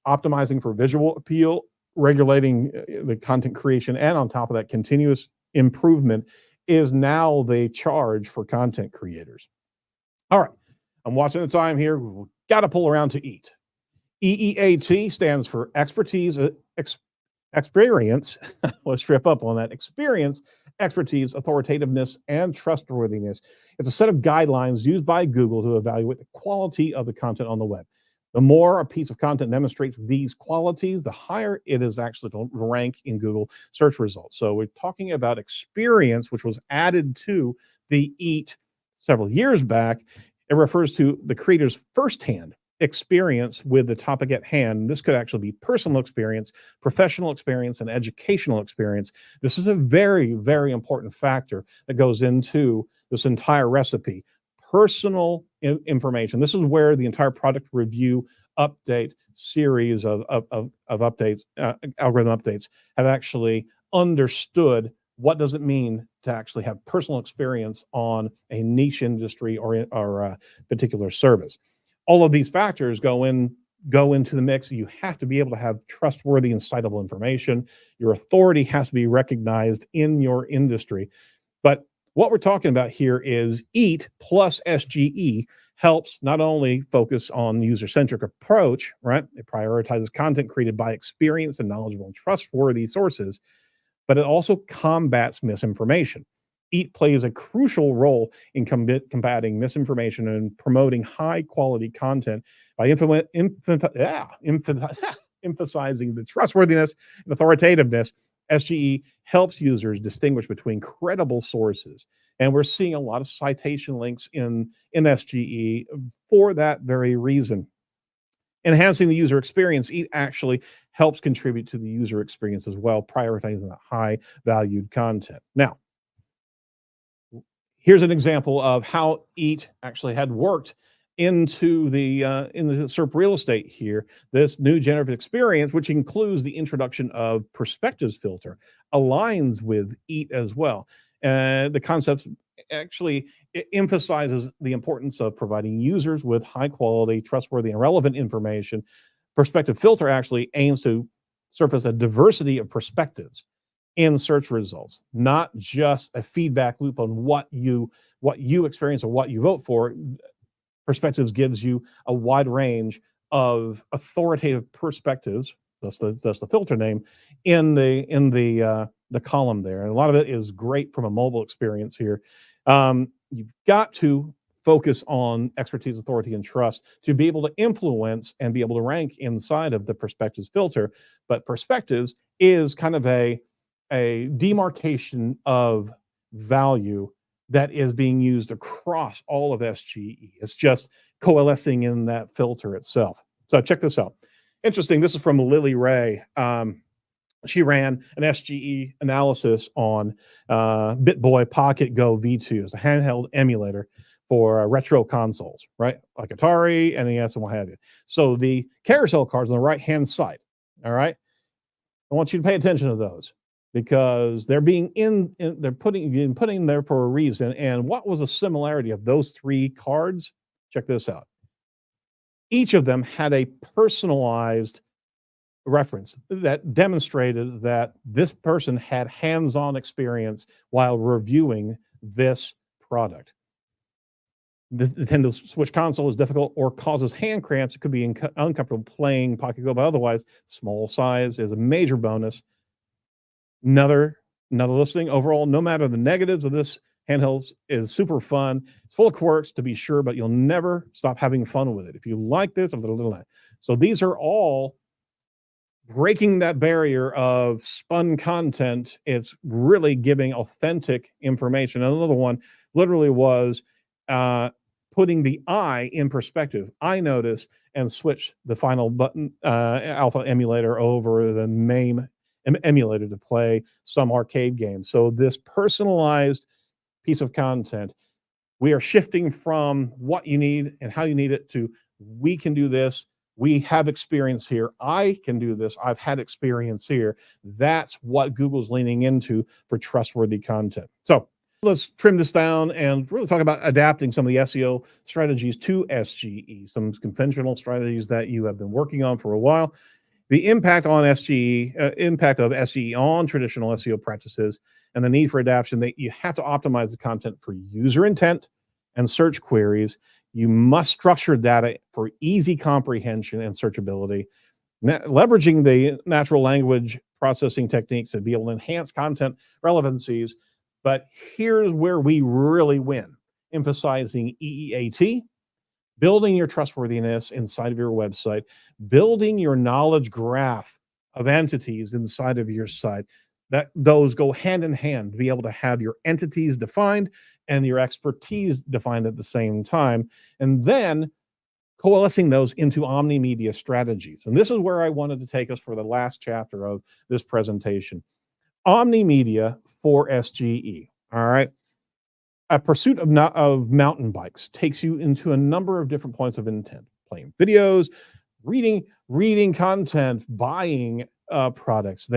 Optimizing for visual appeal, regulating the content creation, and on top of that, continuous improvement is now the charge for content creators. All right, I'm watching the time here. We've got to pull around to EAT. EEAT stands for expertise, experience. Let's strip up on that. Experience, expertise, authoritativeness, and trustworthiness. It's a set of guidelines used by Google to evaluate the quality of the content on the web. The more a piece of content demonstrates these qualities, the higher it is actually to rank in Google search results. So we're talking about experience, which was added to the EAT several years back. It refers to the creator's firsthand experience with the topic at hand. This could actually be personal experience, professional experience, and educational experience. This is a very, very important factor that goes into this entire recipe. Personal information. This is where the entire product review update series of updates, algorithm updates, have actually understood what does it mean to actually have personal experience on a niche industry or a particular service. All of these factors go in go into the mix. You have to be able to have trustworthy and citable information. Your authority has to be recognized in your industry. But what we're talking about here is EAT plus SGE helps not only focus on user-centric approach, right? It prioritizes content created by experienced and knowledgeable and trustworthy sources, but it also combats misinformation. EAT plays a crucial role in combating misinformation and promoting high-quality content by emphasizing the trustworthiness and authoritativeness. SGE helps users distinguish between credible sources. And we're seeing a lot of citation links in SGE for that very reason. Enhancing the user experience, EAT actually helps contribute to the user experience as well, prioritizing that high valued content. Now, here's an example of how EAT actually had worked into the SERP real estate here. This new generative experience, which includes the introduction of perspectives filter, aligns with EAT as well. The concept actually emphasizes the importance of providing users with high quality, trustworthy, and relevant information. Perspective filter actually aims to surface a diversity of perspectives in search results, not just a feedback loop on what you experience or what you vote for. Perspectives gives you a wide range of authoritative perspectives. That's the filter name in the column there, and a lot of it is great from a mobile experience here. You've got to focus on expertise, authority, and trust to be able to influence and be able to rank inside of the perspectives filter. But perspectives is kind of a demarcation of value that is being used across all of SGE. It's just coalescing in that filter itself. So check this out. Interesting. This is from Lily Ray. She ran an SGE analysis on BitBoy Pocket Go V2. It's a handheld emulator for retro consoles, right? Like Atari, NES, and what have you. So the carousel cards on the right-hand side, all right? I want you to pay attention to those, because they're being they're putting there for a reason. And what was the similarity of those three cards? Check this out. Each of them had a personalized reference that demonstrated that this person had hands-on experience while reviewing this product. The Nintendo Switch console is difficult or causes hand cramps. It could be uncomfortable playing Pocket Go, but otherwise, small size is a major bonus. Another listing overall, no matter the negatives of this handheld, is super fun. It's full of quirks, to be sure, but you'll never stop having fun with it. If you like this, I'm going to. So these are all breaking that barrier of spun content. It's really giving authentic information. Another one literally was putting the I in perspective. I notice and switch the final button alpha emulator over the MAME emulator to play some arcade games. So this personalized piece of content, we are shifting from what you need and how you need it to, we can do this. We have experience here. I can do this. I've had experience here. That's what Google's leaning into for trustworthy content. So let's trim this down and really talk about adapting some of the SEO strategies to SGE, some conventional strategies that you have been working on for a while. The impact on SGE, impact of SGE on traditional SEO practices, and the need for adaptation. That you have to optimize the content for user intent and search queries. You must structure data for easy comprehension and searchability, leveraging the natural language processing techniques to be able to enhance content relevancies. But here's where we really win, emphasizing EEAT, building your trustworthiness inside of your website, building your knowledge graph of entities inside of your site. That those go hand in hand to be able to have your entities defined and your expertise defined at the same time, and then coalescing those into Omni-Media strategies. And this is where I wanted to take us for the last chapter of this presentation. Omni-Media for SGE, all right? A pursuit of mountain bikes takes you into a number of different points of intent: playing videos, reading content, buying products.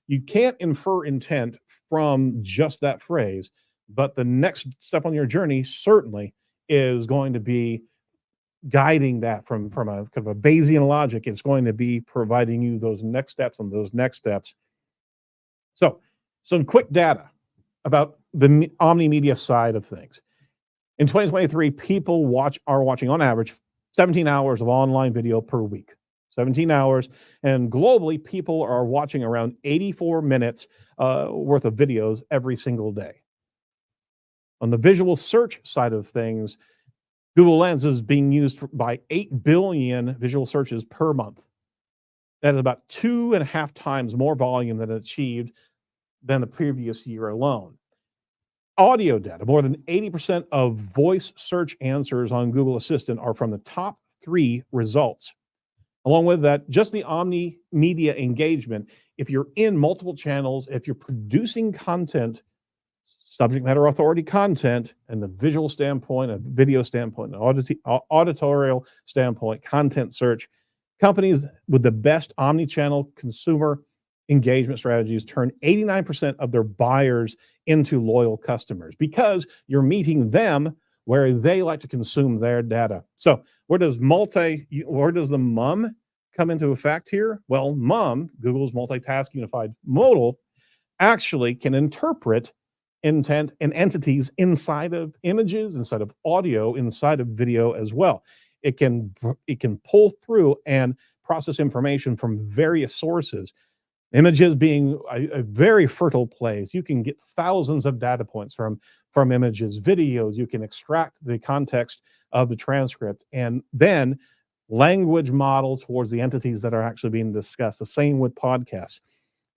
You can't infer intent from just that phrase, but the next step on your journey certainly is going to be guiding that from a kind of a Bayesian logic. It's going to be providing you those next steps and those next steps. So some quick data about the Omni-Media side of things. In 2023, people are watching on average 17 hours of online video per week. 17 hours, and globally, people are watching around 84 minutes worth of videos every single day. On the visual search side of things, Google Lens is being used by 8 billion visual searches per month. That is about 2.5 times more volume than it achieved than the previous year alone. Audio data, more than 80% of voice search answers on Google Assistant are from the top 3 results. Along with that, just the Omni-Media engagement, if you're in multiple channels, if you're producing content, subject matter authority content, and the visual standpoint, a video standpoint, an auditorial standpoint, content search, companies with the best omni-channel consumer engagement strategies turn 89% of their buyers into loyal customers because you're meeting them where they like to consume their data. So where does the MUM come into effect here? Well, MUM, Google's multitask unified modal, actually can interpret intent and entities inside of images, inside of audio, inside of video as well. It can pull through and process information from various sources. Images being a very fertile place. You can get thousands of data points from images, videos. You can extract the context of the transcript and then language model towards the entities that are actually being discussed. The same with podcasts.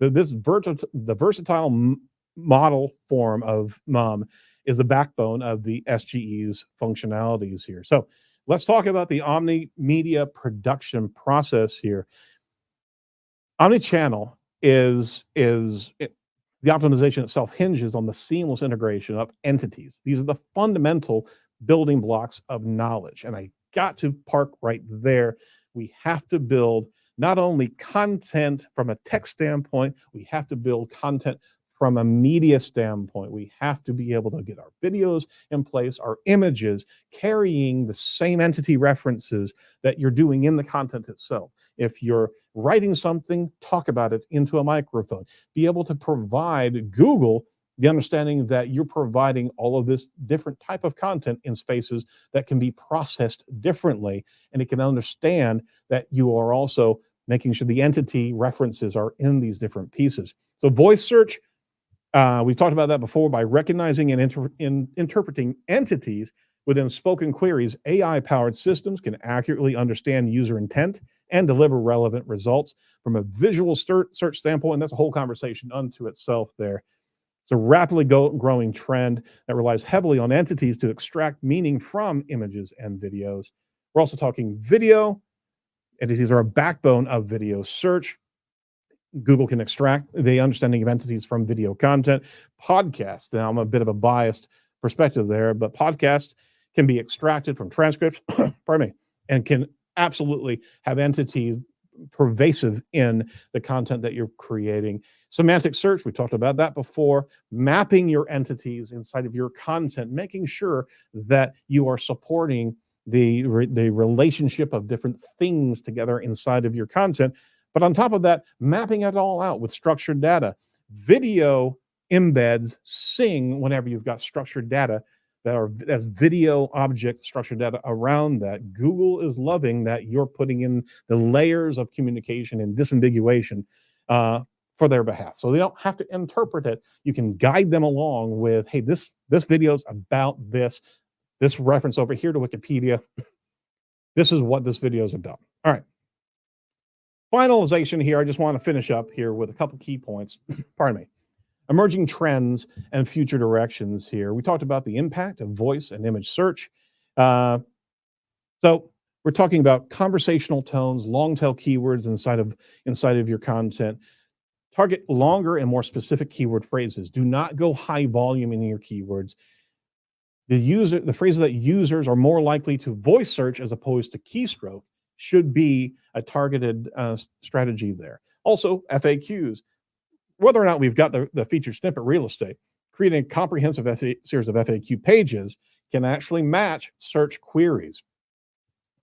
The versatile model form of MUM is the backbone of the SGE's functionalities here. So let's talk about the Omni-Media production process here. Omnichannel the optimization itself hinges on the seamless integration of entities. These are the fundamental building blocks of knowledge. And I got to park right there. We have to build not only content from a text standpoint, we have to build content from a media standpoint. We have to be able to get our videos in place, our images carrying the same entity references that you're doing in the content itself. If you're writing something, talk about it into a microphone. Be able to provide Google the understanding that you're providing all of this different type of content in spaces that can be processed differently, and it can understand that you are also making sure the entity references are in these different pieces. So voice search, we've talked about that before. By recognizing and interpreting entities within spoken queries, AI-powered systems can accurately understand user intent and deliver relevant results. From a visual search standpoint, and that's a whole conversation unto itself there. It's a rapidly growing trend that relies heavily on entities to extract meaning from images and videos. We're also talking video. Entities are a backbone of video search. Google can extract the understanding of entities from video content. Podcasts, now I'm a bit of a biased perspective there, but podcasts can be extracted from transcripts, pardon me, and can absolutely have entities pervasive in the content that you're creating. Semantic search, we talked about that before, mapping your entities inside of your content, making sure that you are supporting the relationship of different things together inside of your content. But on top of that, mapping it all out with structured data. Video embeds sing whenever you've got structured data that's video object structured data around that. Google is loving that you're putting in the layers of communication and disambiguation for their behalf. So they don't have to interpret it. You can guide them along with, hey, this video is about this reference over here to Wikipedia. This is what this video is about. All right. Finalization here. I just want to finish up here with a couple key points. Pardon me. Emerging trends and future directions here. We talked about the impact of voice and image search. So we're talking about conversational tones, long tail keywords inside of your content. Target longer and more specific keyword phrases. Do not go high volume in your keywords. The phrases that users are more likely to voice search as opposed to keystroke should be a targeted strategy there. Also, FAQs. Whether or not we've got the featured snippet real estate, creating a comprehensive series of FAQ pages can actually match search queries.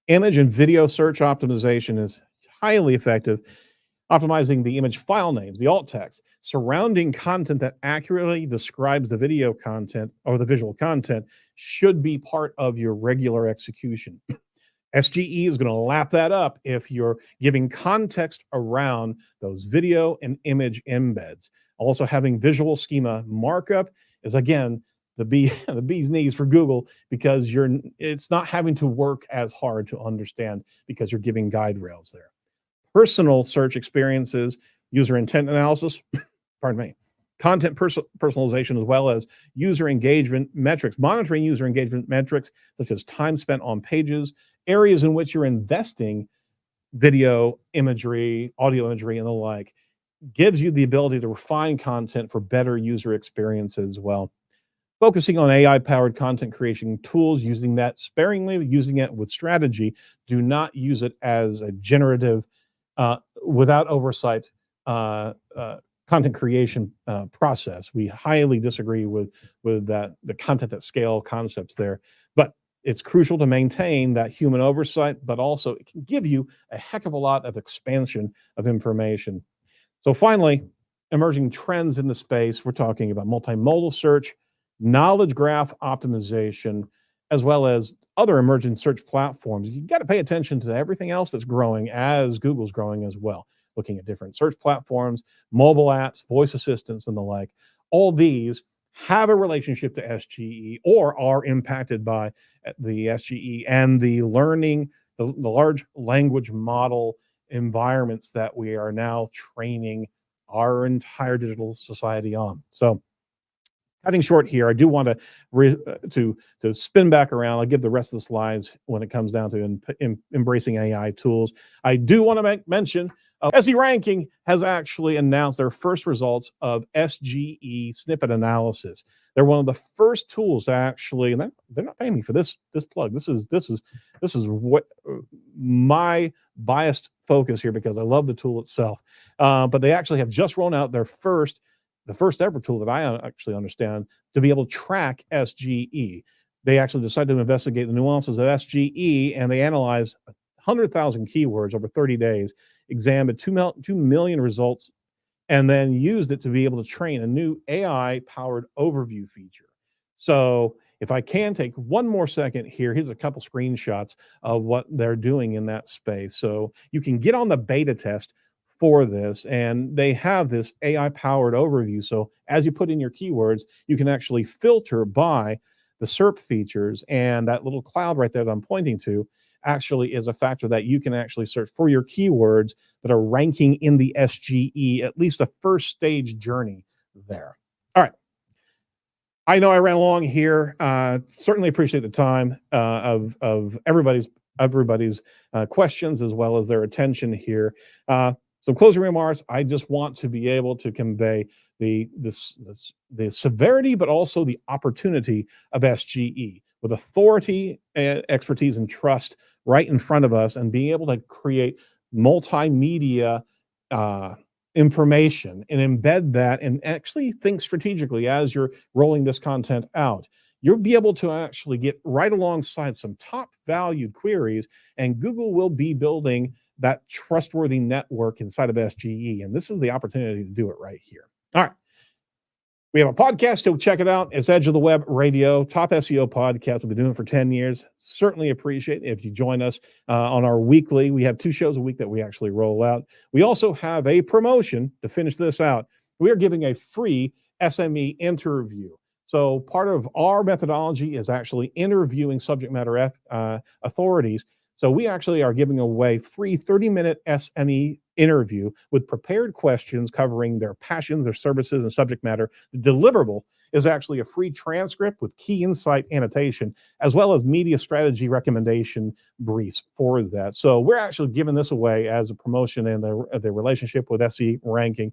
Image and video search optimization is highly effective, optimizing the image file names, the alt text, surrounding content that accurately describes the video content or the visual content should be part of your regular execution. SGE is going to lap that up if you're giving context around those video and image embeds. Also, having visual schema markup is, again, the bee's knees for Google, because it's not having to work as hard to understand because you're giving guide rails there. Personal search experiences, user intent analysis, pardon me, content personalization, as well as user engagement metrics, monitoring user engagement metrics such as time spent on pages, areas in which you're investing video imagery, audio imagery, and the like, gives you the ability to refine content for better user experience as well. Focusing on AI-powered content creation tools, using that sparingly, using it with strategy. Do not use it as a generative, without oversight, content creation process. We highly disagree with that, the content at scale concepts there. But it's crucial to maintain that human oversight, but also it can give you a heck of a lot of expansion of information. So finally, emerging trends in the space, we're talking about multimodal search, knowledge graph optimization, as well as other emerging search platforms. You got to pay attention to everything else that's growing as Google's growing as well. Looking at different search platforms, mobile apps, voice assistants, and the like. All these have a relationship to SGE or are impacted by the SGE and the learning, the large language model environments that we are now training our entire digital society on. So, cutting short here, I do want to spin back around. I'll give the rest of the slides when it comes down to embracing AI tools. I do want to mention SE Ranking has actually announced their first results of SGE snippet analysis. They're one of the first tools to actually, and they're not paying me for this plug. This is what my biased focus here, because I love the tool itself. But they actually have just rolled out the first ever tool that I actually understand to be able to track SGE. They actually decided to investigate the nuances of SGE, and they analyzed 100,000 keywords over 30 days, examined 2 million results, and then used it to be able to train a new AI-powered overview feature. So if I can take one more second here, here's a couple screenshots of what they're doing in that space. So you can get on the beta test for this, and they have this AI-powered overview. So as you put in your keywords, you can actually filter by the SERP features, and that little cloud right there that I'm pointing to actually is a factor that you can actually search for your keywords that are ranking in the SGE, at least a first stage journey there. All right. I know I ran along here. Certainly appreciate the time of everybody's questions as well as their attention here. Some closing remarks. I just want to be able to convey the severity, but also the opportunity of SGE with authority, expertise, and trust right in front of us, and being able to create multimedia information and embed that and actually think strategically as you're rolling this content out. You'll be able to actually get right alongside some top valued queries, and Google will be building that trustworthy network inside of SGE. And this is the opportunity to do it right here. All right. We have a podcast, so check it out. It's Edge of the Web Radio, top SEO podcast. We've been doing it for 10 years. Certainly appreciate it if you join us on our weekly. We have 2 shows a week that we actually roll out. We also have a promotion to finish this out. We are giving a free SME interview. So part of our methodology is actually interviewing subject matter authorities. So we actually are giving away free 30-minute SME interview with prepared questions covering their passions, their services, and subject matter. The deliverable is actually a free transcript with key insight annotation, as well as media strategy recommendation briefs for that. So we're actually giving this away as a promotion in the relationship with SE Ranking.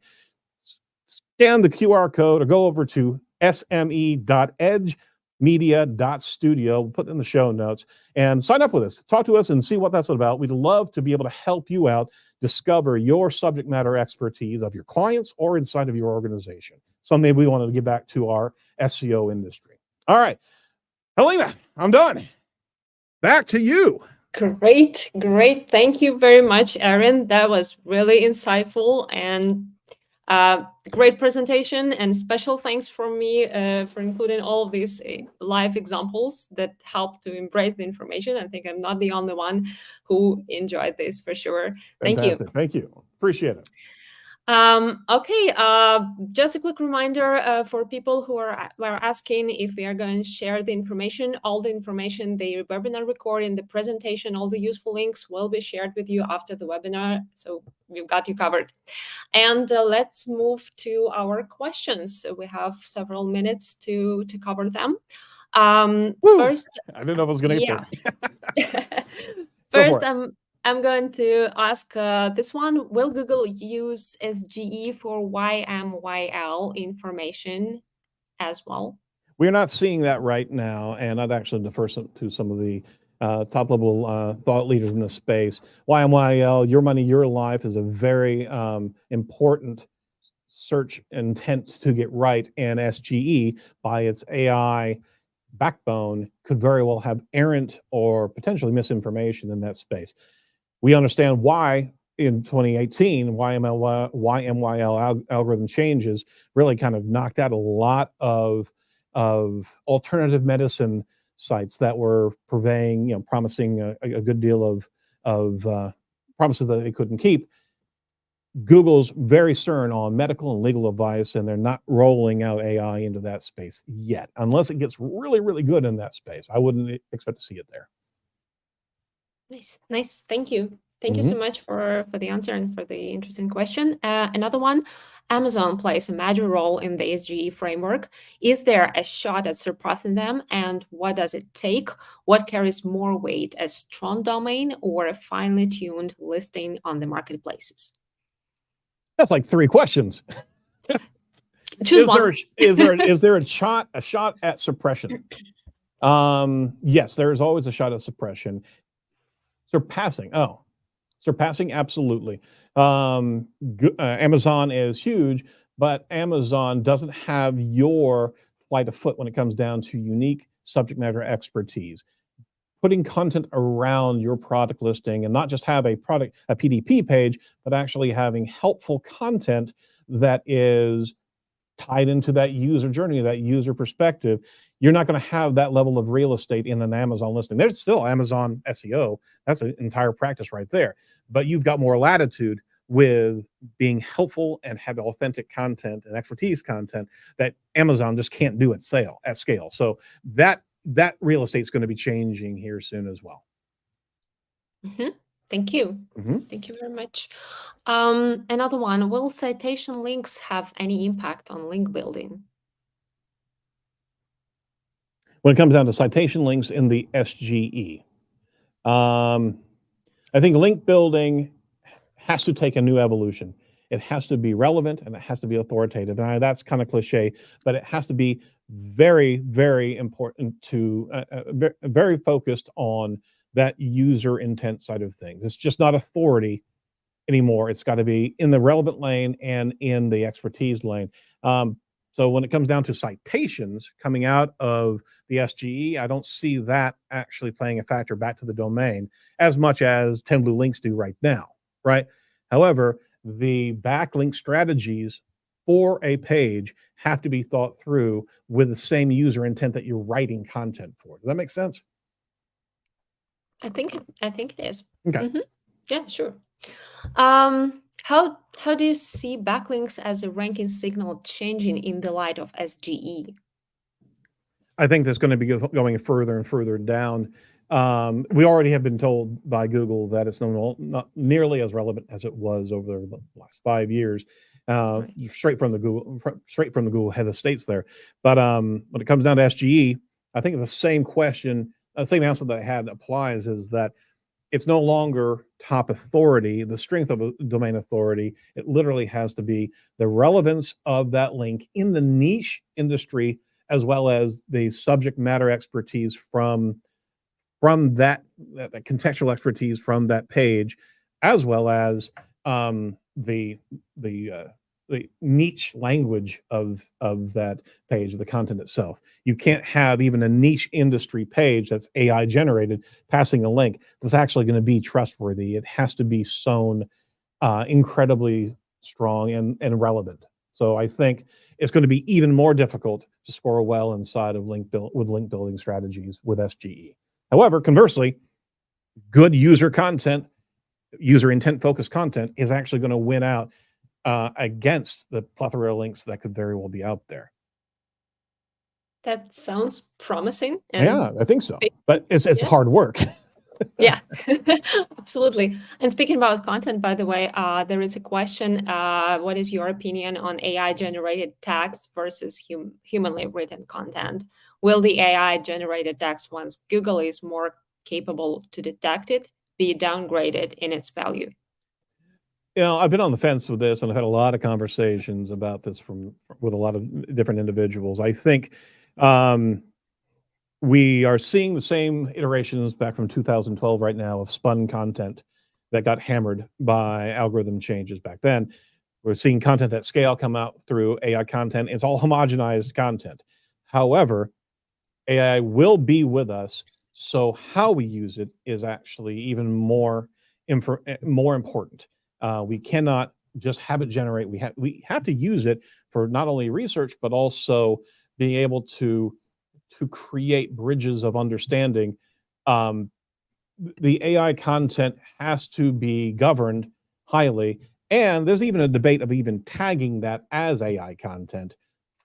Scan the QR code or go over to sme.edgemedia.studio. We'll put it in the show notes and sign up with us. Talk to us and see what that's about. We'd love to be able to help you out, discover your subject matter expertise of your clients or inside of your organization. Someday we want to get back to our SEO industry. All right, Helena, I'm done. Back to you. Great, great. Thank you very much, Erin. That was really insightful and great presentation. And special thanks from me for including all of these live examples that help to embrace the information. I think I'm not the only one who enjoyed this for sure. Thank you. Fantastic. Thank you. Appreciate it. Okay, just a quick reminder for people who are asking if we are going to share the information. All the information, the webinar recording, the presentation, all the useful links will be shared with you after the webinar. So we've got you covered. And let's move to our questions. So we have several minutes to cover them. First, I didn't know if I was going to get there. First, I'm going to ask this one. Will Google use SGE for YMYL information as well? We're not seeing that right now, and I'd actually defer to some of the top-level thought leaders in this space. YMYL, Your Money, Your Life, is a very important search intent to get right, and SGE, by its AI backbone, could very well have errant or potentially misinformation in that space. We understand why in 2018 YMYL algorithm changes really kind of knocked out a lot of alternative medicine sites that were purveying, promising a good deal of promises that they couldn't keep. Google's very stern on medical and legal advice, and they're not rolling out AI into that space yet, unless it gets really, really good in that space. I wouldn't expect to see it there. Nice. Thank you. Thank you so much for the answer and for the interesting question. Another one, Amazon plays a major role in the SGE framework. Is there a shot at surpassing them, and what does it take? What carries more weight, a strong domain or a finely tuned listing on the marketplaces? That's like 3 questions. Choose one. Is there a shot at suppression? Yes, there is always a shot at suppression. Surpassing, absolutely. Amazon is huge, but Amazon doesn't have your flight of foot when it comes down to unique subject matter expertise. Putting content around your product listing, and not just have a PDP page, but actually having helpful content that is tied into that user journey, that user perspective. You're not going to have that level of real estate in an Amazon listing. There's still Amazon SEO. That's an entire practice right there. But you've got more latitude with being helpful and have authentic content and expertise content that Amazon just can't do at scale. So that real estate is going to be changing here soon as well. Thank you. Thank you very much. Another one, will citation links have any impact on link building? When it comes down to citation links in the SGE, I think link building has to take a new evolution. It has to be relevant and it has to be authoritative. And that's kind of cliche, but it has to be very, very important to very focused on that user intent side of things. It's just not authority anymore. It's got to be in the relevant lane and in the expertise lane. So when it comes down to citations coming out of the SGE, I don't see that actually playing a factor back to the domain as much as 10 blue links do right now, right? However, the backlink strategies for a page have to be thought through with the same user intent that you're writing content for. Does that make sense? I think it is. Okay. Yeah, sure. How do you see backlinks as a ranking signal changing in the light of SGE? I think that's going to be going further and further down. We already have been told by Google that it's not nearly as relevant as it was over the last 5 years. Right. Straight from the Google head of states there. But when it comes down to SGE, I think the same question, the same answer that I had applies, is that it's no longer top authority, the strength of a domain authority. It literally has to be the relevance of that link in the niche industry, as well as the subject matter expertise from that contextual expertise from that page, as well as the the niche language of that page, the content itself. You can't have even a niche industry page that's AI generated passing a link that's actually going to be trustworthy. It has to be sewn incredibly strong and relevant. So I think it's going to be even more difficult to score well inside of link building strategies with SGE. However, conversely, good user content, user intent focused content is actually going to win out against the plethora of links that could very well be out there. That sounds promising. Yeah, I think so. But it's hard work. Yeah, absolutely. And speaking about content, by the way, there is a question. What is your opinion on AI-generated text versus humanly written content? Will the AI-generated text, once Google is more capable to detect it, be downgraded in its value? I've been on the fence with this, and I've had a lot of conversations about this with a lot of different individuals. I think we are seeing the same iterations back from 2012 right now of spun content that got hammered by algorithm changes back then. We're seeing content at scale come out through AI content. It's all homogenized content. However, AI will be with us, so how we use it is actually even more important. We cannot just have it generate. We have to use it for not only research, but also being able to create bridges of understanding. The AI content has to be governed highly, and there's even a debate of even tagging that as AI content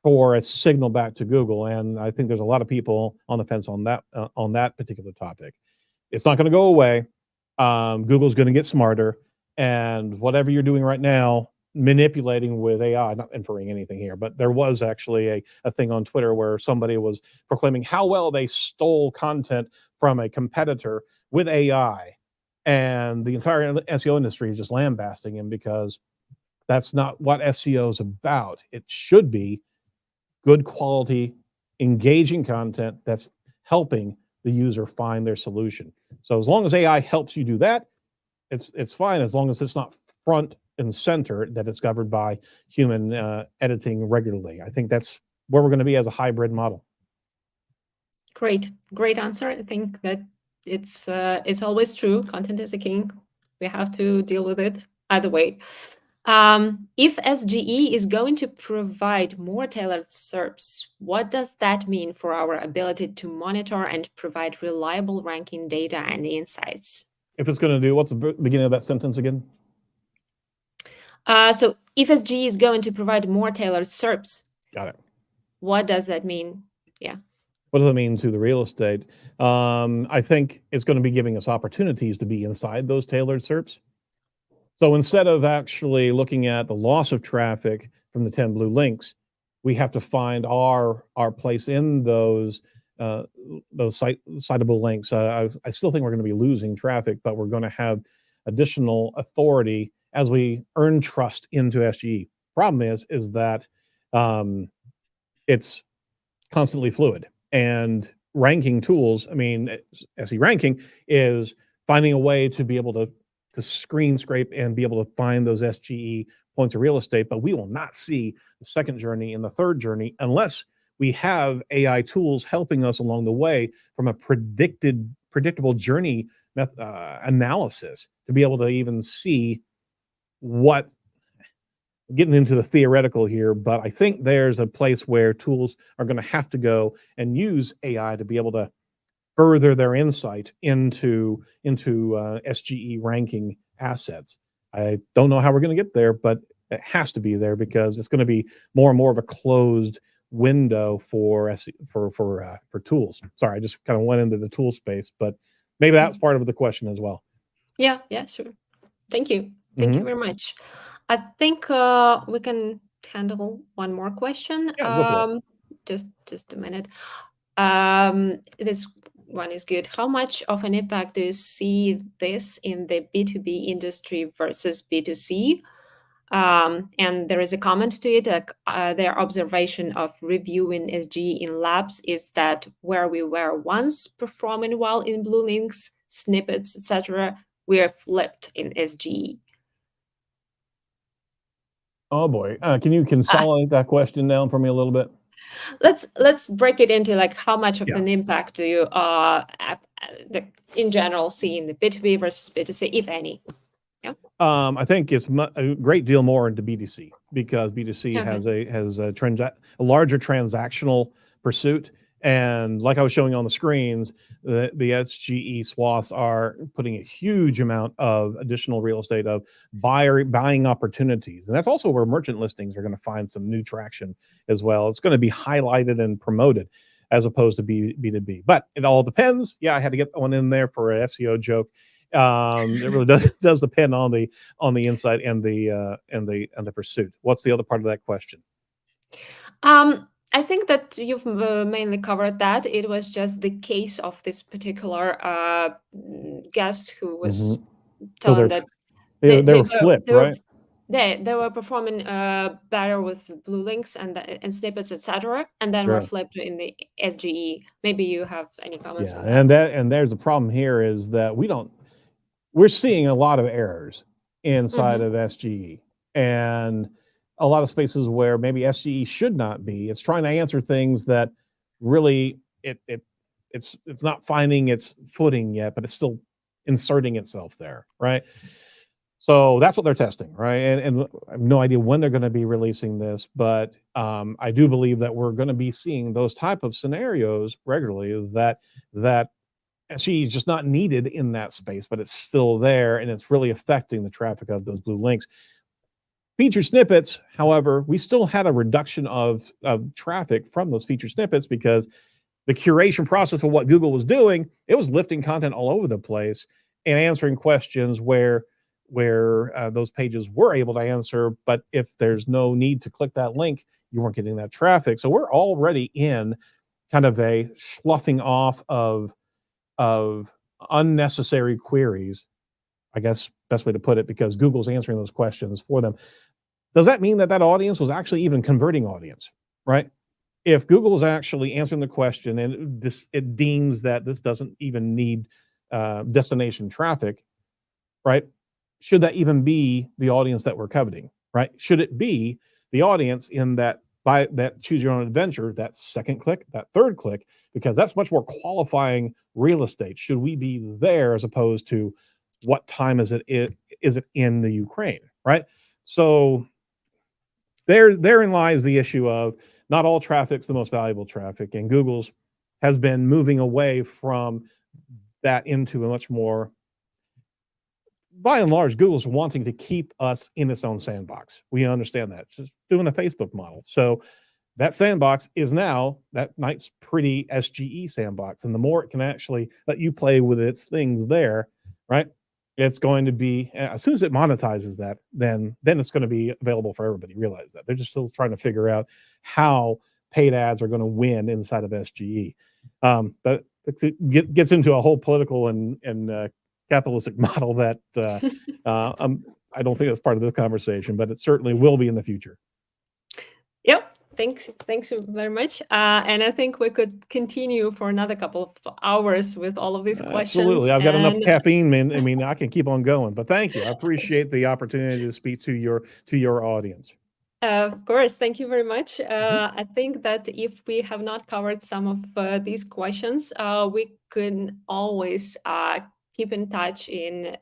for a signal back to Google. And I think there's a lot of people on the fence on that particular topic. It's not going to go away. Google's going to get smarter, and whatever you're doing right now, manipulating with AI, not inferring anything here, but there was actually a thing on Twitter where somebody was proclaiming how well they stole content from a competitor with AI, and the entire SEO industry is just lambasting him because that's not what SEO is about. It should be good quality, engaging content that's helping the user find their solution. So as long as AI helps you do that, it's fine, as long as it's not front and center, that it's governed by human editing regularly. I think that's where we're going to be as a hybrid model. Great answer. I think that it's always true. Content is a king. We have to deal with it either way. If SGE is going to provide more tailored SERPs, what does that mean for our ability to monitor and provide reliable ranking data and insights? If it's going to do, what's the beginning of that sentence again? So if SGE is going to provide more tailored SERPs, got it. What does that mean? Yeah. What does it mean to the real estate? I think it's going to be giving us opportunities to be inside those tailored SERPs. So instead of actually looking at the loss of traffic from the 10 blue links, we have to find our place in those citable links. I still think we're going to be losing traffic, but we're going to have additional authority as we earn trust into SGE. Problem is that it's constantly fluid, and ranking tools, I mean, SE ranking is finding a way to be able to screen scrape and be able to find those SGE points of real estate, but we will not see the second journey and the third journey unless we have AI tools helping us along the way from a predictable journey analysis to be able to even see what, getting into the theoretical here, but I think there's a place where tools are going to have to go and use AI to be able to further their insight into SGE ranking assets. I don't know how we're going to get there, but it has to be there because it's going to be more and more of a closed window for tools. Sorry, I just kind of went into the tool space, but maybe that's part of the question as well. Yeah, sure. Thank you. Thank you very much. I think we can handle one more question. Yeah, go for it. Just a minute. This one is good. How much of an impact do you see this in the B2B industry versus B2C? And there is a comment to it. Their observation of reviewing SGE in labs is that where we were once performing well in blue links, snippets, etc., we are flipped in SGE. Oh boy, can you consolidate that question down for me a little bit? Let's break it into like how much of Yeah. an impact do you in general see in the B2B versus B2C, if any? I think it's a great deal more into B2C because B2C Okay. has a larger transactional pursuit. And like I was showing on the screens, the SGE swaths are putting a huge amount of additional real estate of buying opportunities. And that's also where merchant listings are going to find some new traction as well. It's going to be highlighted and promoted as opposed to B2B. But it all depends. Yeah, I had to get one in there for an SEO joke. It really does depend on the insight and the pursuit. What's the other part of that question? I think that you've mainly covered that. It was just the case of this particular guest who was So telling that they were flipped, right? they were performing better with blue links and snippets, etc., and then were Sure. flipped in the SGE. Maybe you have any comments on Yeah, that? and there's the problem here is that we're seeing a lot of errors inside of SGE and a lot of spaces where maybe SGE should not be. It's trying to answer things that really it's not finding its footing yet, but it's still inserting itself there, right? So that's what they're testing, right? And I have no idea when they're going to be releasing this, but I do believe that we're going to be seeing those type of scenarios regularly. That SGE is just not needed in that space, but it's still there, and it's really affecting the traffic of those blue links. Featured snippets, however, we still had a reduction of traffic from those featured snippets because the curation process of what Google was doing, it was lifting content all over the place and answering questions where those pages were able to answer, but if there's no need to click that link, you weren't getting that traffic. So we're already in kind of a sloughing off of unnecessary queries, I guess best way to put it, because Google's answering those questions for them. Does that mean that audience was actually even converting audience, right? If Google is actually answering the question and it deems that this doesn't even need destination traffic, right? Should that even be the audience that we're coveting, right? Should it be the audience in that choose your own adventure, that second click, that third click, because that's much more qualifying real estate. Should we be there as opposed to what time is it in the Ukraine, right? So therein lies the issue of not all traffic's the most valuable traffic, and Google's has been moving away from that into a much more, by and large, Google's wanting to keep us in its own sandbox. We understand that. It's just doing the Facebook model. So that sandbox is now that nice, pretty SGE sandbox. And the more it can actually let you play with its things there, right? It's going to be, as soon as it monetizes that, then it's going to be available for everybody. Realize that. They're just still trying to figure out how paid ads are going to win inside of SGE. But it gets into a whole political and capitalistic model that I don't think that's part of this conversation, but it certainly will be in the future. Yep. Thanks very much. And I think we could continue for another couple of hours with all of these questions. Absolutely. I've got enough caffeine, man. I mean, I can keep on going, but thank you. I appreciate the opportunity to speak to your audience. Of course. Thank you very much. I think that if we have not covered some of these questions, we can always keep in touch in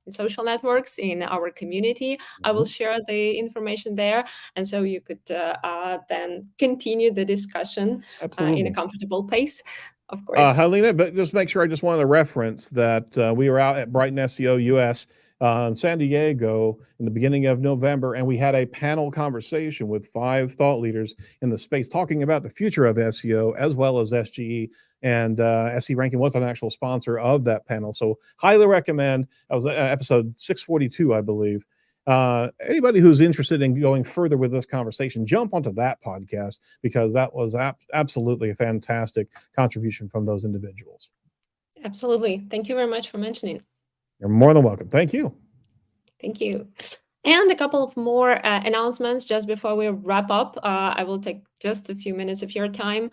social networks, in our community. I will share the information there. And so you could then continue the discussion in a comfortable pace, of course. Helena, but just make sure I just wanted to reference that we were out at Brighton SEO US in San Diego in the beginning of November, and we had a panel conversation with 5 thought leaders in the space talking about the future of SEO as well as SGE. And SE Ranking was an actual sponsor of that panel. So highly recommend. That was episode 642, I believe. Anybody who's interested in going further with this conversation, jump onto that podcast because that was absolutely a fantastic contribution from those individuals. Absolutely. Thank you very much for mentioning. You're more than welcome. Thank you. Thank you. And a couple of more announcements just before we wrap up. I will take just a few minutes of your time.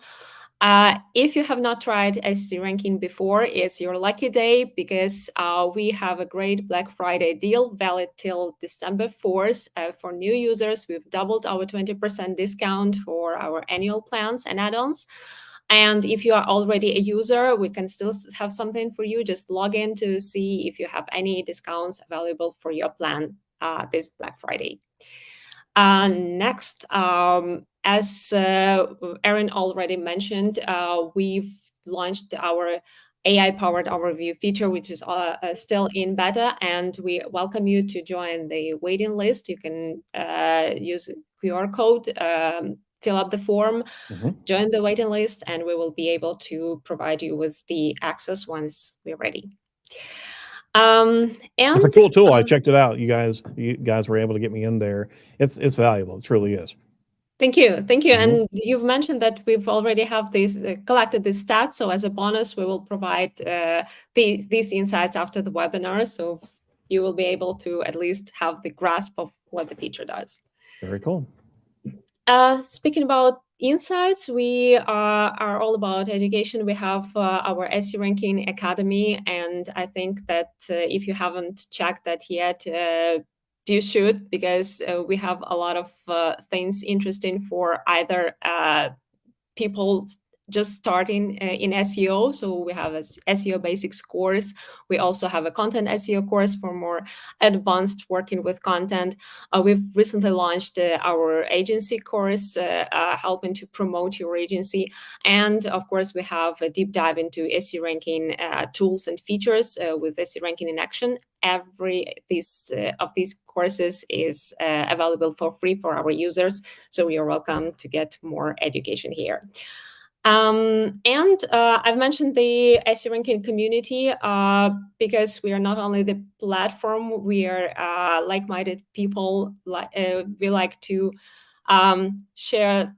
If you have not tried SEO ranking before, it's your lucky day, because we have a great Black Friday deal valid till December 4th. For new users, we've doubled our 20% discount for our annual plans and add-ons. And if you are already a user, we can still have something for you. Just log in to see if you have any discounts available for your plan this Black Friday. Next, as Erin already mentioned, we've launched our AI-powered overview feature, which is still in beta, and we welcome you to join the waiting list. You can use QR code, fill up the form, join the waiting list, and we will be able to provide you with the access once we're ready. And it's a cool tool. I checked it out. You guys were able to get me in there. It's valuable. It truly is. Thank you. And you've mentioned that we've already have these collected these stats. So as a bonus, we will provide these insights after the webinar. So you will be able to at least have the grasp of what the feature does. Very cool. Speaking about insights, we are all about education. We have our SEO Ranking Academy, and I think that if you haven't checked that yet, you should, because we have a lot of things interesting for either people just starting in SEO. So we have a SEO basics course. We also have a content SEO course for more advanced working with content. We've recently launched our agency course, helping to promote your agency. And of course, we have a deep dive into SEO ranking tools and features with SEO ranking in action. Every of these courses is available for free for our users. So you're welcome to get more education here. And I've mentioned the SEO ranking community because we are not only the platform, we are like-minded people. We like to share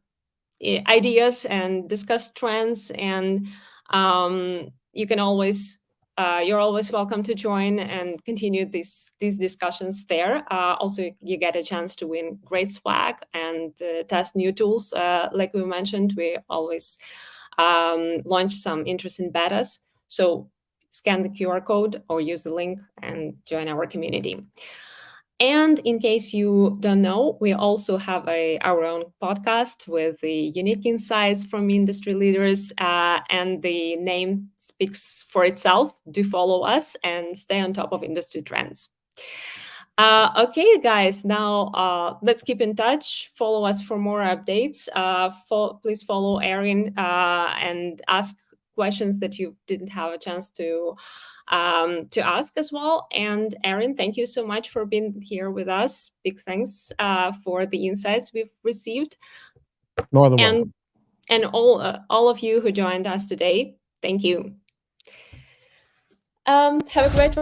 ideas and discuss trends, and you can always you're always welcome to join and continue these discussions there. Also, you get a chance to win great swag and test new tools. Like we mentioned, we always launch some interesting betas. So scan the QR code or use the link and join our community. And in case you don't know, we also have our own podcast with the unique insights from industry leaders, and the name speaks for itself. Do follow us and stay on top of industry trends. Okay, guys, now let's keep in touch. Follow us for more updates. Please follow Erin and ask questions that you didn't have a chance to ask as well. And Erin, thank you so much for being here with us. Big thanks for the insights we've received. More than welcome. And all of you who joined us today, thank you. Have a great